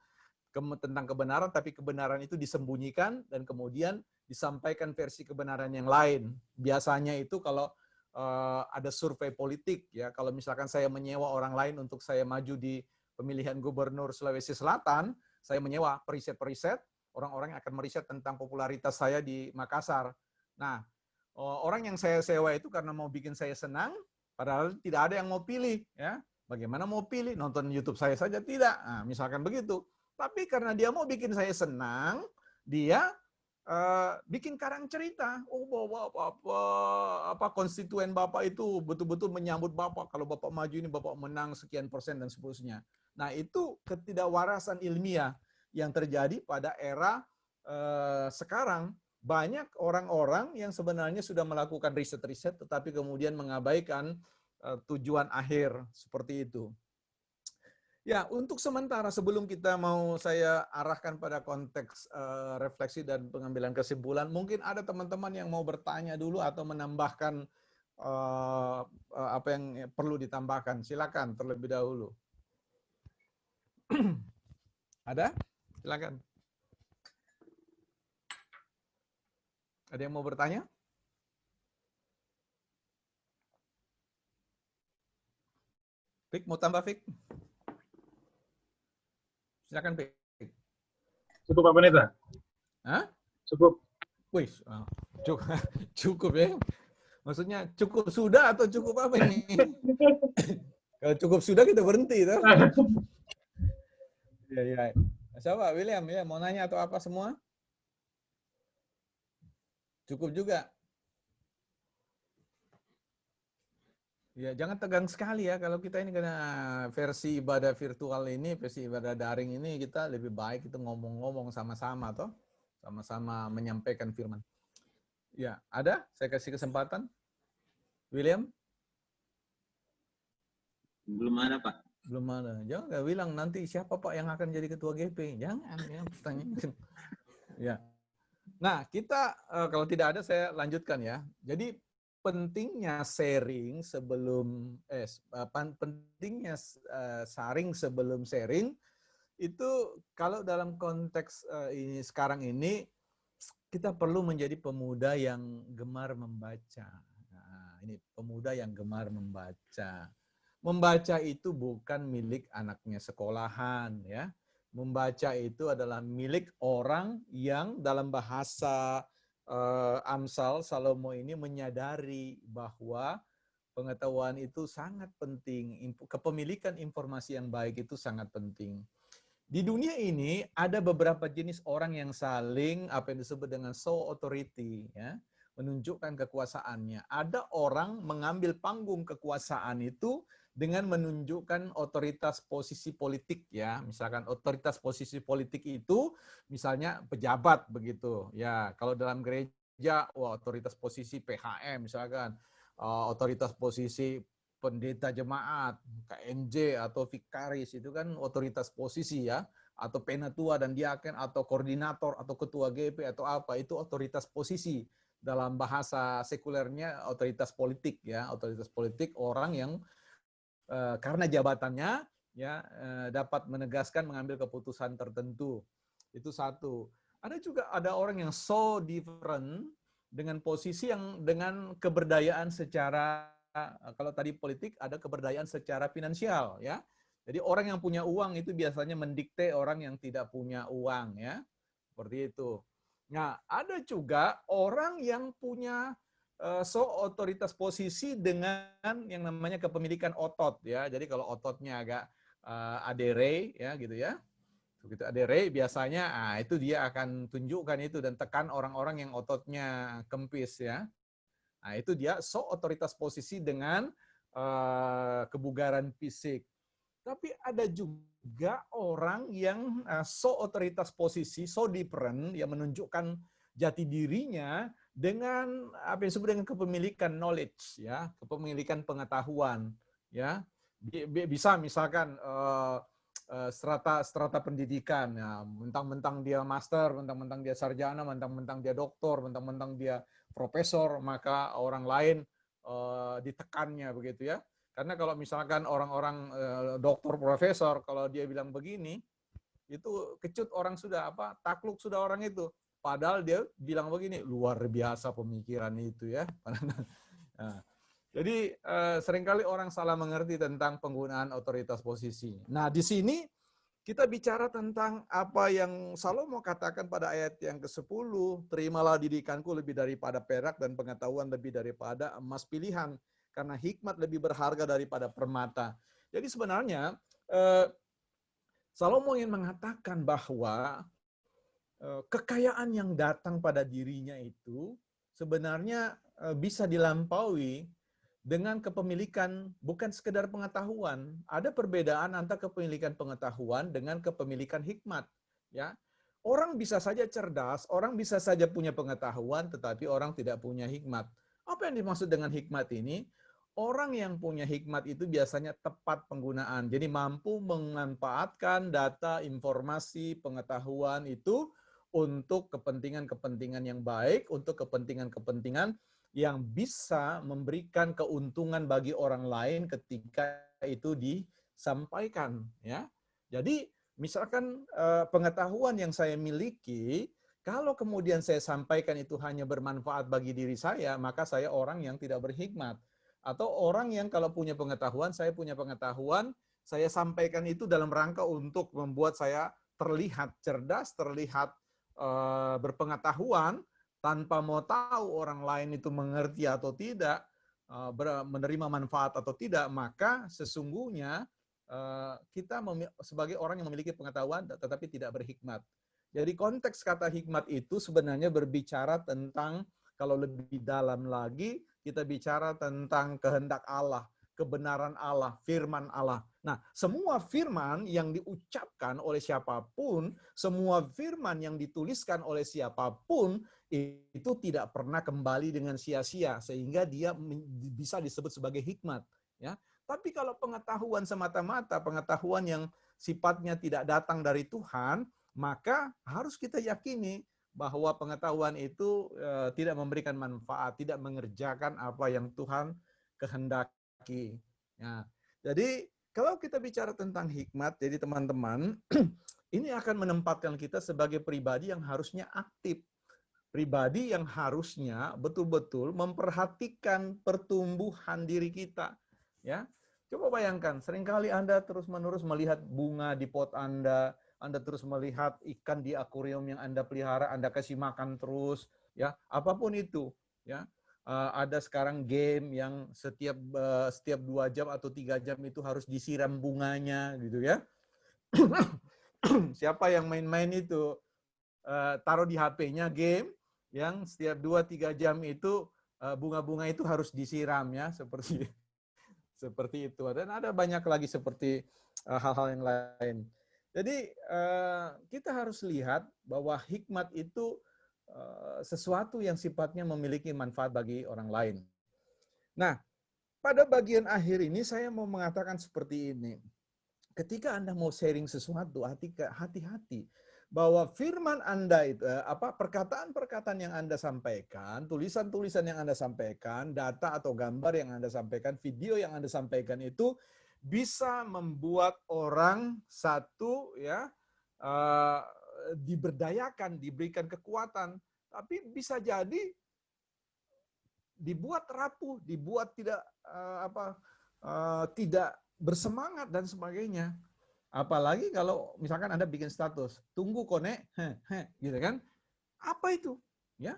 tentang kebenaran, tapi kebenaran itu disembunyikan dan kemudian disampaikan versi kebenaran yang lain. Biasanya itu kalau ada survei politik, ya, kalau misalkan saya menyewa orang lain untuk saya maju di pemilihan gubernur Sulawesi Selatan, saya menyewa periset-periset, orang-orang yang akan meriset tentang popularitas saya di Makassar. Nah, orang yang saya sewa itu karena mau bikin saya senang, padahal tidak ada yang mau pilih, ya. Bagaimana mau pilih? Nonton YouTube saya saja tidak. Nah, misalkan begitu. Tapi karena dia mau bikin saya senang, dia bikin karang cerita. Oh, bahwa apa konstituen Bapak itu betul-betul menyambut Bapak. Kalau Bapak maju ini Bapak menang sekian persen dan seterusnya. Nah, itu ketidakwarasan ilmiah yang terjadi pada era sekarang. Banyak orang-orang yang sebenarnya sudah melakukan riset-riset tetapi kemudian mengabaikan tujuan akhir seperti itu. Ya, untuk sementara sebelum kita mau saya arahkan pada konteks refleksi dan pengambilan kesimpulan, mungkin ada teman-teman yang mau bertanya dulu atau menambahkan apa yang perlu ditambahkan. Silakan terlebih dahulu. Ada? Silakan. Ada yang mau bertanya? Fik, mau tambah Fik? Silakan, Fik. Cukup Pak Pendeta? Hah? Cukup. Wih, cukup ya. Maksudnya cukup sudah atau cukup apa ini? Kalau cukup sudah kita berhenti, toh. Ya. Siapa? William ya, mau nanya atau apa semua? Cukup juga. Ya, jangan tegang sekali ya kalau kita ini karena versi ibadah virtual ini, versi ibadah daring ini kita lebih baik itu ngomong-ngomong sama-sama toh, sama-sama menyampaikan firman. Ya, ada? Saya kasih kesempatan. William? Belum ada, Pak. Belum ada. Jangan nggak bilang nanti siapa Pak yang akan jadi ketua GP. Jangan ya pertanyaan. Ya. Nah, kita kalau tidak ada saya lanjutkan ya. Jadi pentingnya sharing sebelum pentingnya saring sebelum sharing itu kalau dalam konteks ini sekarang ini kita perlu menjadi pemuda yang gemar membaca. Nah, ini pemuda yang gemar membaca. Membaca itu bukan milik anaknya sekolahan ya. Membaca itu adalah milik orang yang dalam bahasa Amsal Salomo ini menyadari bahwa pengetahuan itu sangat penting. Kepemilikan informasi yang baik itu sangat penting. Di dunia ini ada beberapa jenis orang yang saling apa yang disebut dengan show authority ya, menunjukkan kekuasaannya. Ada orang mengambil panggung kekuasaan itu dengan menunjukkan otoritas posisi politik ya, misalkan otoritas posisi politik itu misalnya pejabat begitu ya. Kalau dalam gereja, otoritas posisi PHM misalkan, otoritas posisi pendeta jemaat, KMJ atau vikaris itu kan otoritas posisi ya, atau penatua dan diaken atau koordinator atau ketua GP atau apa itu otoritas posisi. Dalam bahasa sekulernya otoritas politik ya, otoritas politik orang yang karena jabatannya ya dapat menegaskan mengambil keputusan tertentu. Itu satu. Ada juga orang yang so different dengan posisi yang dengan keberdayaan secara kalau tadi politik ada keberdayaan secara finansial ya. Jadi orang yang punya uang itu biasanya mendikte orang yang tidak punya uang ya. Seperti itu. Nah, ada juga orang yang punya otoritas posisi dengan yang namanya kepemilikan otot ya. Jadi kalau ototnya agak adere ya gitu ya. Begitu adere biasanya itu dia akan tunjukkan itu dan tekan orang-orang yang ototnya kempis ya. Nah, itu dia otoritas posisi dengan kebugaran fisik. Tapi ada juga orang yang otoritas posisi, different, yang menunjukkan jati dirinya dengan apa yang disebut dengan kepemilikan knowledge, ya, kepemilikan pengetahuan, ya. Bisa misalkan strata pendidikan, ya, mentang-mentang dia master, mentang-mentang dia sarjana, mentang-mentang dia doktor, mentang-mentang dia profesor, maka orang lain ditekannya begitu ya. Karena kalau misalkan orang-orang doktor, profesor, kalau dia bilang begini, itu kecut orang sudah takluk sudah orang itu. Padahal dia bilang begini, luar biasa pemikiran itu ya. Nah, jadi seringkali orang salah mengerti tentang penggunaan otoritas posisi. Nah, di sini kita bicara tentang apa yang Salomo katakan pada ayat yang ke-10, terimalah didikanku lebih daripada perak dan pengetahuan lebih daripada emas pilihan, karena hikmat lebih berharga daripada permata. Jadi sebenarnya Salomo ingin mengatakan bahwa kekayaan yang datang pada dirinya itu sebenarnya bisa dilampaui dengan kepemilikan bukan sekedar pengetahuan. Ada perbedaan antara kepemilikan pengetahuan dengan kepemilikan hikmat. Ya, orang bisa saja cerdas, orang bisa saja punya pengetahuan, tetapi orang tidak punya hikmat. Apa yang dimaksud dengan hikmat ini? Orang yang punya hikmat itu biasanya tepat penggunaan. Jadi mampu memanfaatkan data, informasi, pengetahuan itu untuk kepentingan-kepentingan yang baik, untuk kepentingan-kepentingan yang bisa memberikan keuntungan bagi orang lain ketika itu disampaikan, ya. Jadi misalkan pengetahuan yang saya miliki, kalau kemudian saya sampaikan itu hanya bermanfaat bagi diri saya, maka saya orang yang tidak berhikmat. Atau orang yang kalau punya pengetahuan, saya punya pengetahuan, saya sampaikan itu dalam rangka untuk membuat saya terlihat cerdas, terlihat berpengetahuan, tanpa mau tahu orang lain itu mengerti atau tidak, menerima manfaat atau tidak, maka sesungguhnya kita sebagai orang yang memiliki pengetahuan tetapi tidak berhikmat. Jadi konteks kata hikmat itu sebenarnya berbicara tentang, kalau lebih dalam lagi, kita bicara tentang kehendak Allah, kebenaran Allah, firman Allah. Nah, semua firman yang diucapkan oleh siapapun, semua firman yang dituliskan oleh siapapun, itu tidak pernah kembali dengan sia-sia, sehingga dia bisa disebut sebagai hikmat. Ya. Tapi kalau pengetahuan semata-mata, pengetahuan yang sifatnya tidak datang dari Tuhan, maka harus kita yakini bahwa pengetahuan itu tidak memberikan manfaat, tidak mengerjakan apa yang Tuhan kehendaki. Ya. Jadi kalau kita bicara tentang hikmat, jadi teman-teman, ini akan menempatkan kita sebagai pribadi yang harusnya aktif. Pribadi yang harusnya betul-betul memperhatikan pertumbuhan diri kita. Ya, coba bayangkan, seringkali Anda terus-menerus melihat bunga di pot Anda terus melihat ikan di akuarium yang Anda pelihara, Anda kasih makan terus, ya, apapun itu, ya. Ada sekarang game yang setiap 2 jam atau 3 jam itu harus disiram bunganya, gitu ya. Siapa yang main-main itu taruh di HP-nya game yang setiap 2-3 jam itu bunga-bunga itu harus disiram, ya, seperti itu. Dan ada banyak lagi seperti hal-hal yang lain. Jadi kita harus lihat bahwa hikmat itu sesuatu yang sifatnya memiliki manfaat bagi orang lain. Nah, pada bagian akhir ini saya mau mengatakan seperti ini. Ketika Anda mau sharing sesuatu, hati-hati bahwa firman Anda itu, perkataan-perkataan yang Anda sampaikan, tulisan-tulisan yang Anda sampaikan, data atau gambar yang Anda sampaikan, video yang Anda sampaikan itu bisa membuat orang satu, ya, diberdayakan, diberikan kekuatan, tapi bisa jadi dibuat rapuh, dibuat tidak tidak bersemangat dan sebagainya. Apalagi kalau misalkan Anda bikin status, tunggu kone, gitu kan? Apa itu? Ya,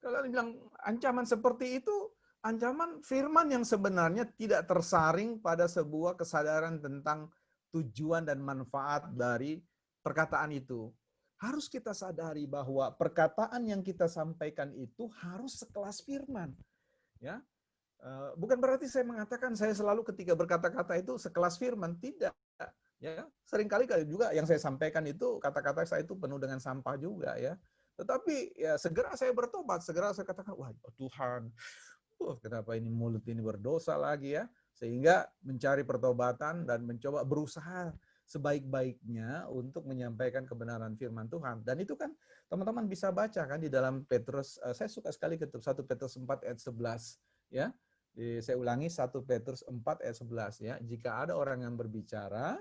Kalau bilang ancaman seperti itu, ancaman firman yang sebenarnya tidak tersaring pada sebuah kesadaran tentang tujuan dan manfaat dari perkataan itu. Harus kita sadari bahwa perkataan yang kita sampaikan itu harus sekelas firman. Ya, bukan berarti saya mengatakan saya selalu ketika berkata-kata itu sekelas firman, tidak. Ya, seringkali juga yang saya sampaikan itu kata-kata saya itu penuh dengan sampah juga ya. Tetapi ya segera saya bertobat, segera saya katakan, wah Tuhan, kenapa ini mulut ini berdosa lagi ya. Sehingga mencari pertobatan dan mencoba berusaha sebaik-baiknya untuk menyampaikan kebenaran firman Tuhan. Dan itu kan teman-teman bisa baca kan di dalam Petrus, saya suka sekali ke 1 Petrus 4 ayat 11 ya. Saya ulangi 1 Petrus 4 ayat 11 ya. Jika ada orang yang berbicara,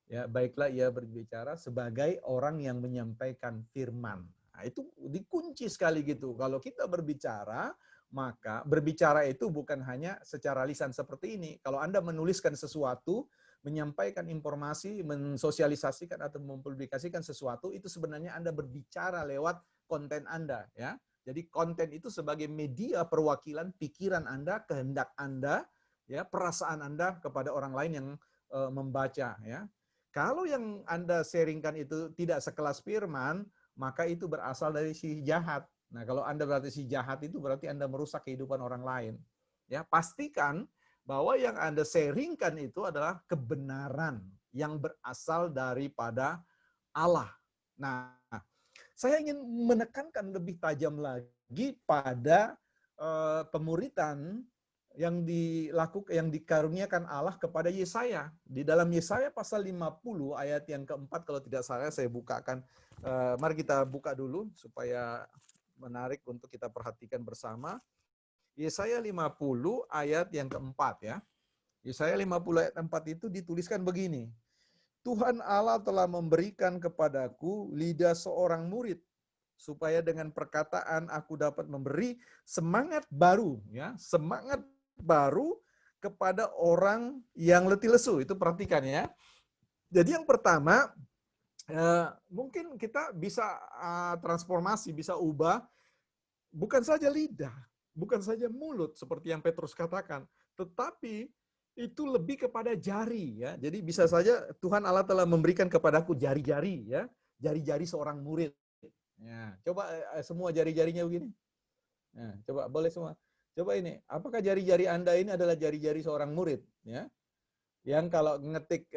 ya baiklah ia berbicara sebagai orang yang menyampaikan firman. Nah, itu dikunci sekali gitu. Kalau kita berbicara, maka berbicara itu bukan hanya secara lisan seperti ini. Kalau Anda menuliskan sesuatu, menyampaikan informasi, mensosialisasikan atau mempublikasikan sesuatu, itu sebenarnya Anda berbicara lewat konten Anda, ya. Jadi konten itu sebagai media perwakilan pikiran Anda, kehendak Anda, ya, perasaan Anda kepada orang lain yang membaca, ya. Kalau yang Anda sharingkan itu tidak sekelas firman, maka itu berasal dari si jahat. Nah, kalau Anda berarti si jahat itu berarti Anda merusak kehidupan orang lain. Ya, pastikan bahwa yang Anda sharingkan itu adalah kebenaran yang berasal daripada Allah. Nah, saya ingin menekankan lebih tajam lagi pada pemuritan yang dikaruniakan Allah kepada Yesaya. Di dalam Yesaya pasal 50 ayat yang keempat, kalau tidak salah saya bukakan. Mari kita buka dulu supaya menarik untuk kita perhatikan bersama. Yesaya 50 ayat yang keempat ya. Yesaya 50 ayat 4 itu dituliskan begini. Tuhan Allah telah memberikan kepadaku lidah seorang murid, supaya dengan perkataan aku dapat memberi semangat baru, ya, semangat baru kepada orang yang letih lesu. Itu perhatikan ya. Jadi yang pertama, mungkin kita bisa transformasi, bisa ubah bukan saja lidah, bukan saja mulut seperti yang Petrus katakan, tetapi itu lebih kepada jari ya. Jadi bisa saja Tuhan Allah telah memberikan kepadaku jari-jari ya, jari-jari seorang murid. Ya, coba semua jari-jarinya begini. Nah, coba boleh semua. Coba ini, apakah jari-jari Anda ini adalah jari-jari seorang murid ya? Yang kalau ngetik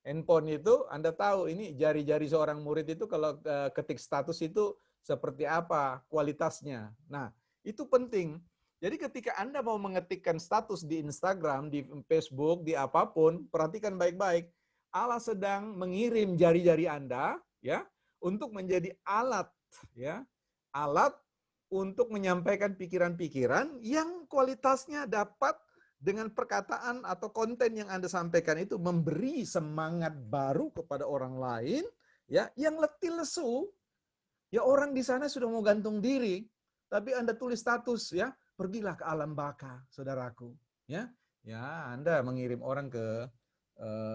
handphone itu Anda tahu ini jari-jari seorang murid itu kalau ketik status itu seperti apa kualitasnya. Nah, itu penting. Jadi ketika Anda mau mengetikkan status di Instagram, di Facebook, di apapun, perhatikan baik-baik. Allah sedang mengirim jari-jari Anda ya untuk menjadi alat ya. Alat untuk menyampaikan pikiran-pikiran yang kualitasnya dapat dengan perkataan atau konten yang Anda sampaikan itu memberi semangat baru kepada orang lain ya yang letih lesu. Ya orang di sana sudah mau gantung diri, tapi Anda tulis status ya, pergilah ke alam baka, saudaraku. Ya, ya Anda mengirim orang ke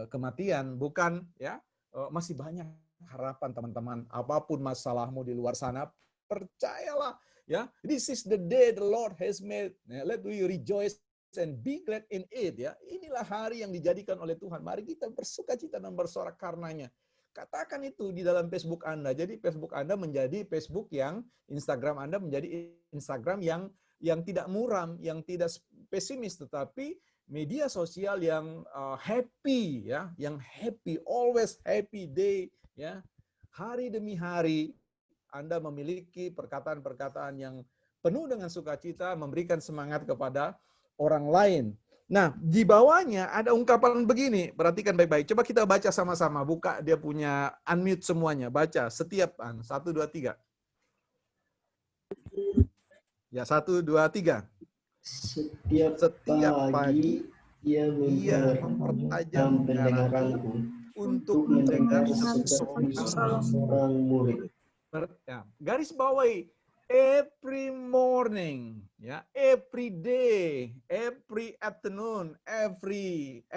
kematian, bukan ya. Masih banyak harapan teman-teman. Apapun masalahmu di luar sana, percayalah ya. This is the day the Lord has made. Let we rejoice and be glad in it ya. Inilah hari yang dijadikan oleh Tuhan. Mari kita bersukacita dan bersorak karenanya. Katakan itu di dalam Facebook Anda. Jadi Facebook Anda menjadi Facebook yang, Instagram Anda menjadi Instagram yang tidak muram, yang tidak pesimis, tetapi media sosial yang happy ya, yang happy, always happy day ya. Hari demi hari Anda memiliki perkataan-perkataan yang penuh dengan sukacita, memberikan semangat kepada orang lain. Nah, di bawahnya ada ungkapan begini, perhatikan baik-baik. Coba kita baca sama-sama, buka dia punya unmute semuanya, baca setiap 1, 2, 3. Ya, 1, 2, 3. Setiap pagi ia mempertajam pendengaranku untuk mendengar seorang murid. Ya, garis bawahi. Every morning, ya, every day, every afternoon, every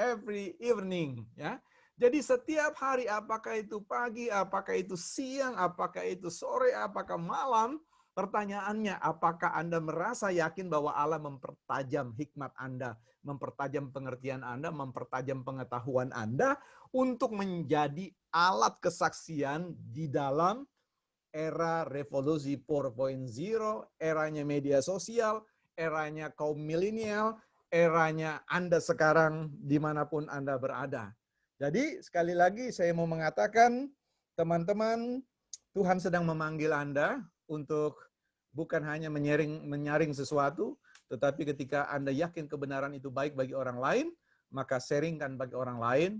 evening, ya. Jadi setiap hari, apakah itu pagi, apakah itu siang, apakah itu sore, apakah malam, Pertanyaannya, apakah Anda merasa yakin bahwa Allah mempertajam hikmat Anda, mempertajam pengertian Anda, mempertajam pengetahuan Anda untuk menjadi alat kesaksian di dalam era revolusi 4.0, eranya media sosial, eranya kaum milenial, eranya Anda sekarang dimanapun Anda berada. Jadi sekali lagi saya mau mengatakan, teman-teman, Tuhan sedang memanggil Anda untuk bukan hanya menyaring sesuatu, tetapi ketika Anda yakin kebenaran itu baik bagi orang lain, maka sharingkan bagi orang lain,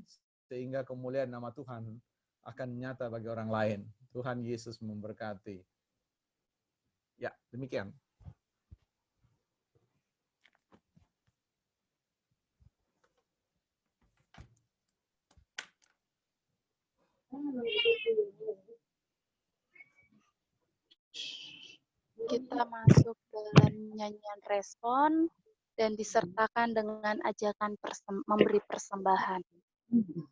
sehingga kemuliaan nama Tuhan akan nyata bagi orang lain. Tuhan Yesus memberkati. Ya, demikian. Kita masuk dalam nyanyian respon dan disertakan dengan ajakan memberi persembahan.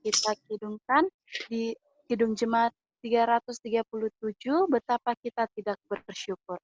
Kita kidungkan di Kidung Jemaat 337, betapa kita tidak bersyukur.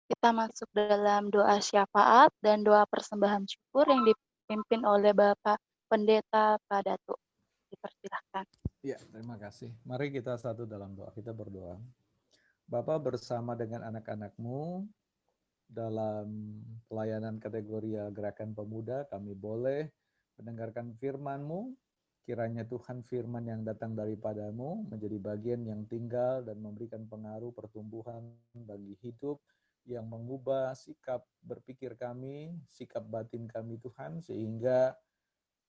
Kita masuk dalam doa syafaat dan doa persembahan syukur yang dipimpin oleh Bapak Pendeta Padatu. Dipersilahkan. Ya, terima kasih. Mari kita satu dalam doa. Kita berdoa. Bapa, bersama dengan anak-anak-Mu dalam pelayanan kategori Gerakan Pemuda, kami boleh mendengarkan firman-Mu. Kiranya Tuhan firman yang datang daripada-Mu menjadi bagian yang tinggal dan memberikan pengaruh pertumbuhan bagi hidup, yang mengubah sikap berpikir kami, sikap batin kami Tuhan, sehingga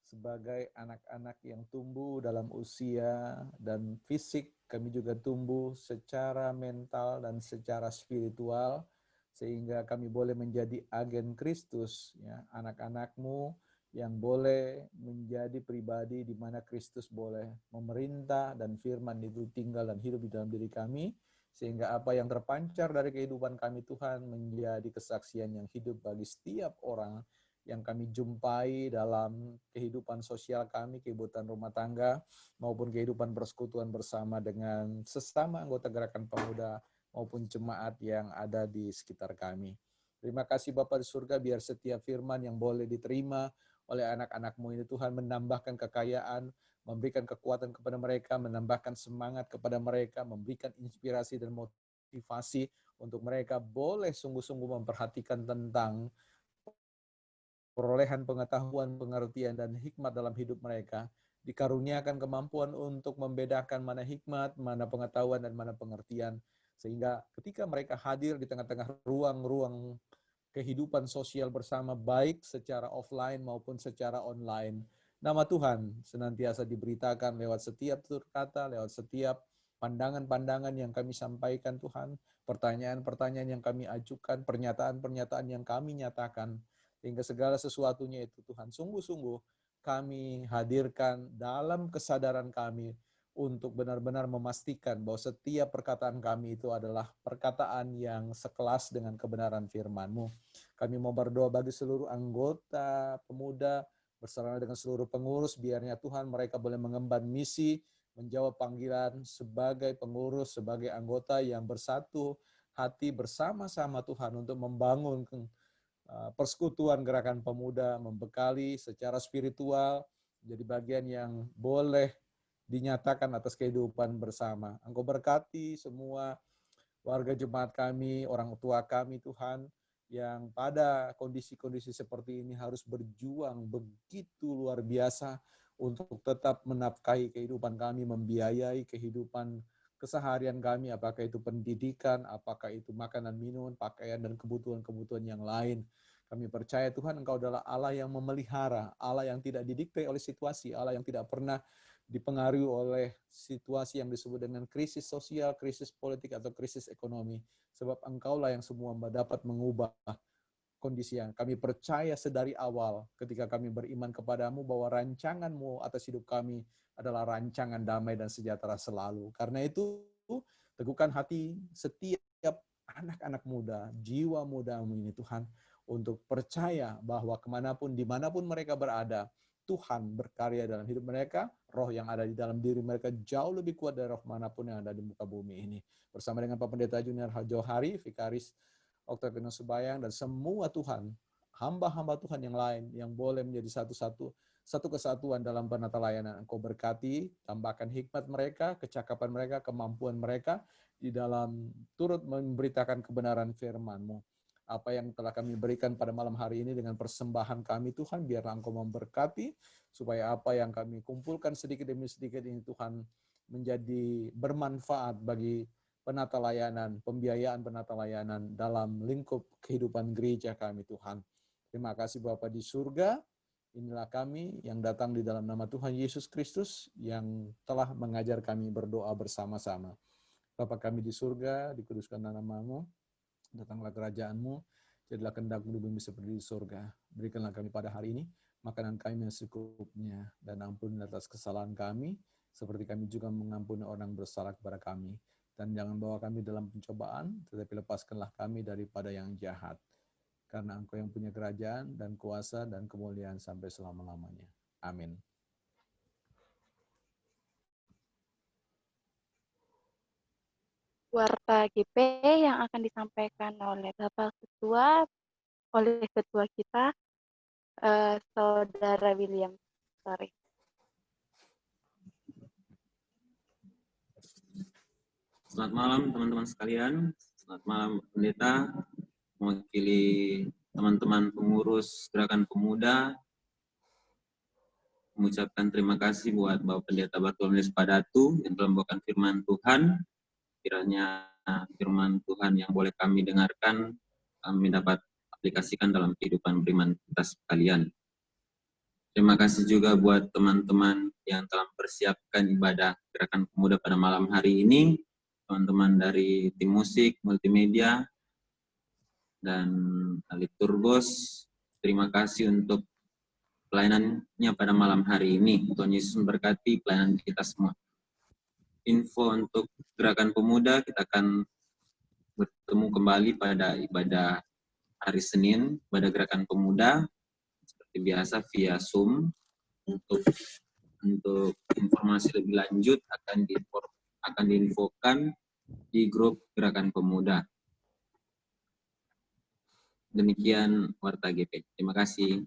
sebagai anak-anak yang tumbuh dalam usia dan fisik, kami juga tumbuh secara mental dan secara spiritual, sehingga kami boleh menjadi agen Kristus, ya, anak-anak-Mu yang boleh menjadi pribadi di mana Kristus boleh memerintah dan firman itu tinggal dan hidup di dalam diri kami, sehingga apa yang terpancar dari kehidupan kami Tuhan menjadi kesaksian yang hidup bagi setiap orang yang kami jumpai dalam kehidupan sosial kami, kehidupan rumah tangga, maupun kehidupan persekutuan bersama dengan sesama anggota Gerakan Pemuda maupun jemaat yang ada di sekitar kami. Terima kasih Bapa di surga, biar setiap firman yang boleh diterima oleh anak-anak-Mu ini Tuhan menambahkan kekayaan, memberikan kekuatan kepada mereka, menambahkan semangat kepada mereka, memberikan inspirasi dan motivasi untuk mereka boleh sungguh-sungguh memperhatikan tentang perolehan pengetahuan, pengertian, dan hikmat dalam hidup mereka, dikaruniakan kemampuan untuk membedakan mana hikmat, mana pengetahuan, dan mana pengertian, sehingga ketika mereka hadir di tengah-tengah ruang-ruang kehidupan sosial bersama, baik secara offline maupun secara online, nama Tuhan senantiasa diberitakan lewat setiap tutur kata, lewat setiap pandangan-pandangan yang kami sampaikan Tuhan, pertanyaan-pertanyaan yang kami ajukan, pernyataan-pernyataan yang kami nyatakan, sehingga segala sesuatunya itu Tuhan sungguh-sungguh kami hadirkan dalam kesadaran kami untuk benar-benar memastikan bahwa setiap perkataan kami itu adalah perkataan yang sekelas dengan kebenaran firman-Mu. Kami mau berdoa bagi seluruh anggota pemuda, bersama dengan seluruh pengurus, biarnya Tuhan mereka boleh mengemban misi, menjawab panggilan sebagai pengurus, sebagai anggota yang bersatu hati bersama-sama Tuhan untuk membangun persekutuan Gerakan Pemuda, membekali secara spiritual, jadi bagian yang boleh dinyatakan atas kehidupan bersama. Engkau berkati semua warga jemaat kami, orang tua kami Tuhan, yang pada kondisi-kondisi seperti ini harus berjuang begitu luar biasa untuk tetap menafkahi kehidupan kami, membiayai kehidupan keseharian kami, apakah itu pendidikan, apakah itu makanan, minum, pakaian, dan kebutuhan-kebutuhan yang lain. Kami percaya Tuhan Engkau adalah Allah yang memelihara, Allah yang tidak didikte oleh situasi, Allah yang tidak pernah dipengaruhi oleh situasi yang disebut dengan krisis sosial, krisis politik, atau krisis ekonomi. Sebab Engkaulah yang semua dapat mengubah kondisi yang kami percaya sedari awal ketika kami beriman kepadamu bahwa rancangan-Mu atas hidup kami adalah rancangan damai dan sejahtera selalu. Karena itu, teguhkan hati setiap anak-anak muda, jiwa muda ini Tuhan, untuk percaya bahwa kemanapun, dimanapun mereka berada, Tuhan berkarya dalam hidup mereka, roh yang ada di dalam diri mereka jauh lebih kuat dari roh manapun yang ada di muka bumi ini. Bersama dengan Pak Pendeta Junior Johari, Vikaris Octavianus Subayang, dan semua Tuhan, hamba-hamba Tuhan yang lain yang boleh menjadi satu kesatuan dalam penata layanan. Engkau berkati, tambahkan hikmat mereka, kecakapan mereka, kemampuan mereka di dalam turut memberitakan kebenaran firman-Mu. Apa yang telah kami berikan pada malam hari ini dengan persembahan kami Tuhan, biarlah Engkau memberkati, supaya apa yang kami kumpulkan sedikit demi sedikit ini Tuhan menjadi bermanfaat bagi penata layanan, pembiayaan penata layanan dalam lingkup kehidupan gereja kami Tuhan. Terima kasih Bapa di surga, inilah kami yang datang di dalam nama Tuhan Yesus Kristus yang telah mengajar kami berdoa bersama-sama. Bapa kami di surga, dikuduskan nama-Mu, datanglah kerajaan-Mu, jadilah kehendak-Mu di bumi seperti di surga. Berikanlah kami pada hari ini makanan kami yang secukupnya, dan ampuni atas kesalahan kami, seperti kami juga mengampuni orang bersalah kepada kami. Dan jangan bawa kami dalam pencobaan, tetapi lepaskanlah kami daripada yang jahat. Karena Engkau yang punya kerajaan dan kuasa dan kemuliaan sampai selama-lamanya. Amin. Warta GP yang akan disampaikan oleh Bapak Ketua, oleh Ketua kita, Saudara William. Sorry. Selamat malam teman-teman sekalian. Selamat malam Pendeta, mewakili teman-teman pengurus Gerakan Pemuda, mengucapkan terima kasih buat Bapak Pendeta Bartolomé Padatu yang telah membawakan firman Tuhan. Kiranya firman Tuhan yang boleh kami dengarkan, kami dapat aplikasikan dalam kehidupan beriman kita sekalian. Terima kasih juga buat teman-teman yang telah mempersiapkan ibadah Gerakan Pemuda pada malam hari ini, teman-teman dari tim musik, multimedia, dan liturgos. Terima kasih untuk pelayanannya pada malam hari ini. Tuhan Yesus memberkati pelayanan kita semua. Info untuk gerakan pemuda, kita akan bertemu kembali pada ibadah hari Senin, pada gerakan pemuda, seperti biasa via Zoom. Untuk informasi lebih lanjut akan diinfokan di grup gerakan pemuda. Demikian Warta GP. Terima kasih.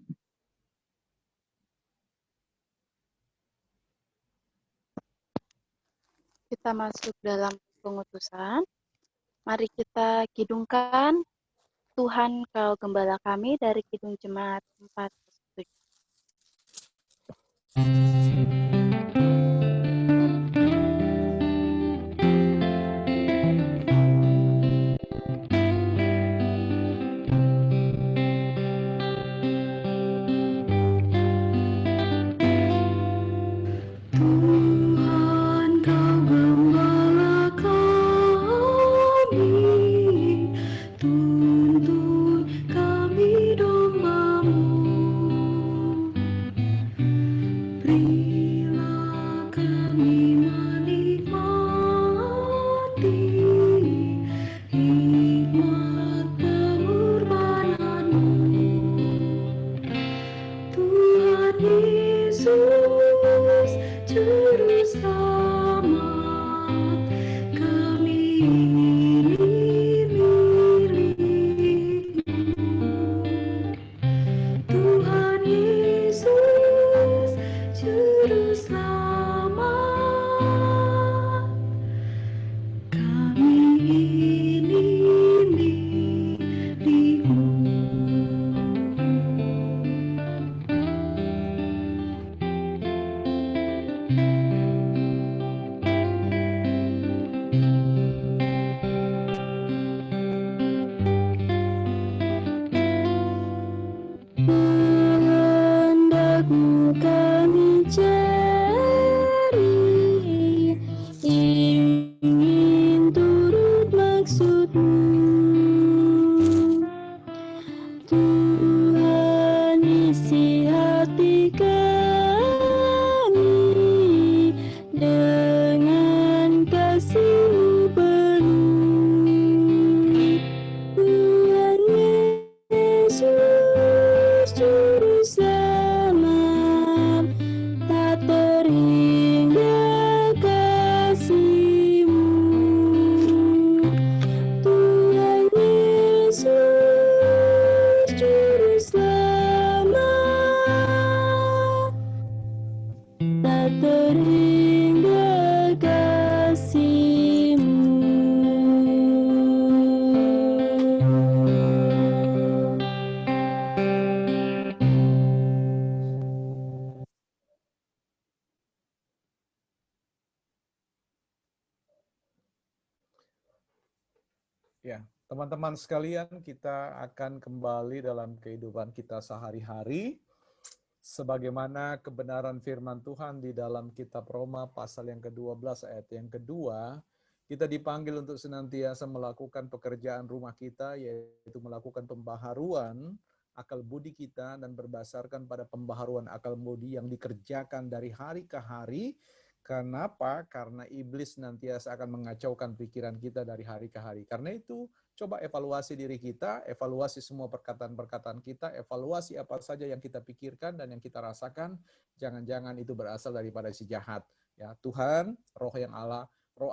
Kita masuk dalam pengutusan. Mari kita kidungkan, Tuhan Kau Gembala kami, dari Kidung Jemaat 4:7. Tuhan Kau Gembala kami, tuntun kami domba-Mu. Berilah kami menikmati hikmat pengorbanan-Mu. Tuhan Yesus, Juru Selamat, kami ini milik-Mu. Tuhan Yesus, Juru Selamat, kami ini milik-Mu. Kehendak-Mu kami cari, ingin turut maksud-Mu. Tuhan isi hati kami dengan kasih-Mu penuh. Tuhan Yesus, Juru Selamat, tak terhingga kasih-Mu. Tuhan Yesus, Juru Selamat, tak terhingga kasih-Mu. Ya, teman-teman sekalian, kita akan kembali dalam kehidupan kita sehari-hari sebagaimana kebenaran firman Tuhan di dalam kitab Roma pasal yang ke-12 ayat yang kedua. Kita dipanggil untuk senantiasa melakukan pekerjaan rumah kita, yaitu melakukan pembaharuan akal budi kita, dan berdasarkan pada pembaharuan akal budi yang dikerjakan dari hari ke hari. Kenapa? Karena iblis nantiasa akan mengacaukan pikiran kita dari hari ke hari. Karena itu, coba evaluasi diri kita, evaluasi semua perkataan-perkataan kita, evaluasi apa saja yang kita pikirkan dan yang kita rasakan. Jangan-jangan itu berasal daripada si jahat. Ya, Tuhan, roh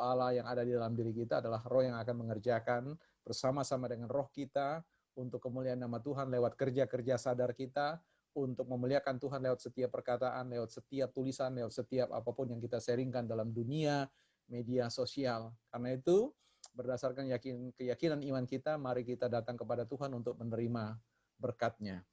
Allah yang ada di dalam diri kita adalah roh yang akan mengerjakan bersama-sama dengan roh kita untuk kemuliaan nama Tuhan lewat kerja-kerja sadar kita, untuk memuliakan Tuhan lewat setiap perkataan, lewat setiap tulisan, lewat setiap apapun yang kita sharingkan dalam dunia media sosial. Karena itu, berdasarkan keyakinan iman kita, mari kita datang kepada Tuhan untuk menerima berkat-Nya.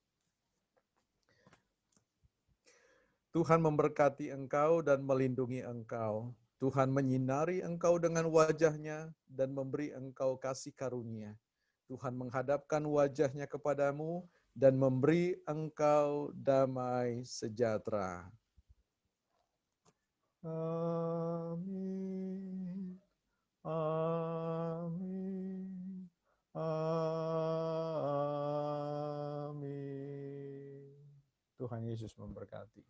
Tuhan memberkati engkau dan melindungi engkau. Tuhan menyinari engkau dengan wajah-Nya dan memberi engkau kasih karunia. Tuhan menghadapkan wajah-Nya kepadamu dan memberi engkau damai sejahtera. Amin. Amin. Amin. Tuhan Yesus memberkati.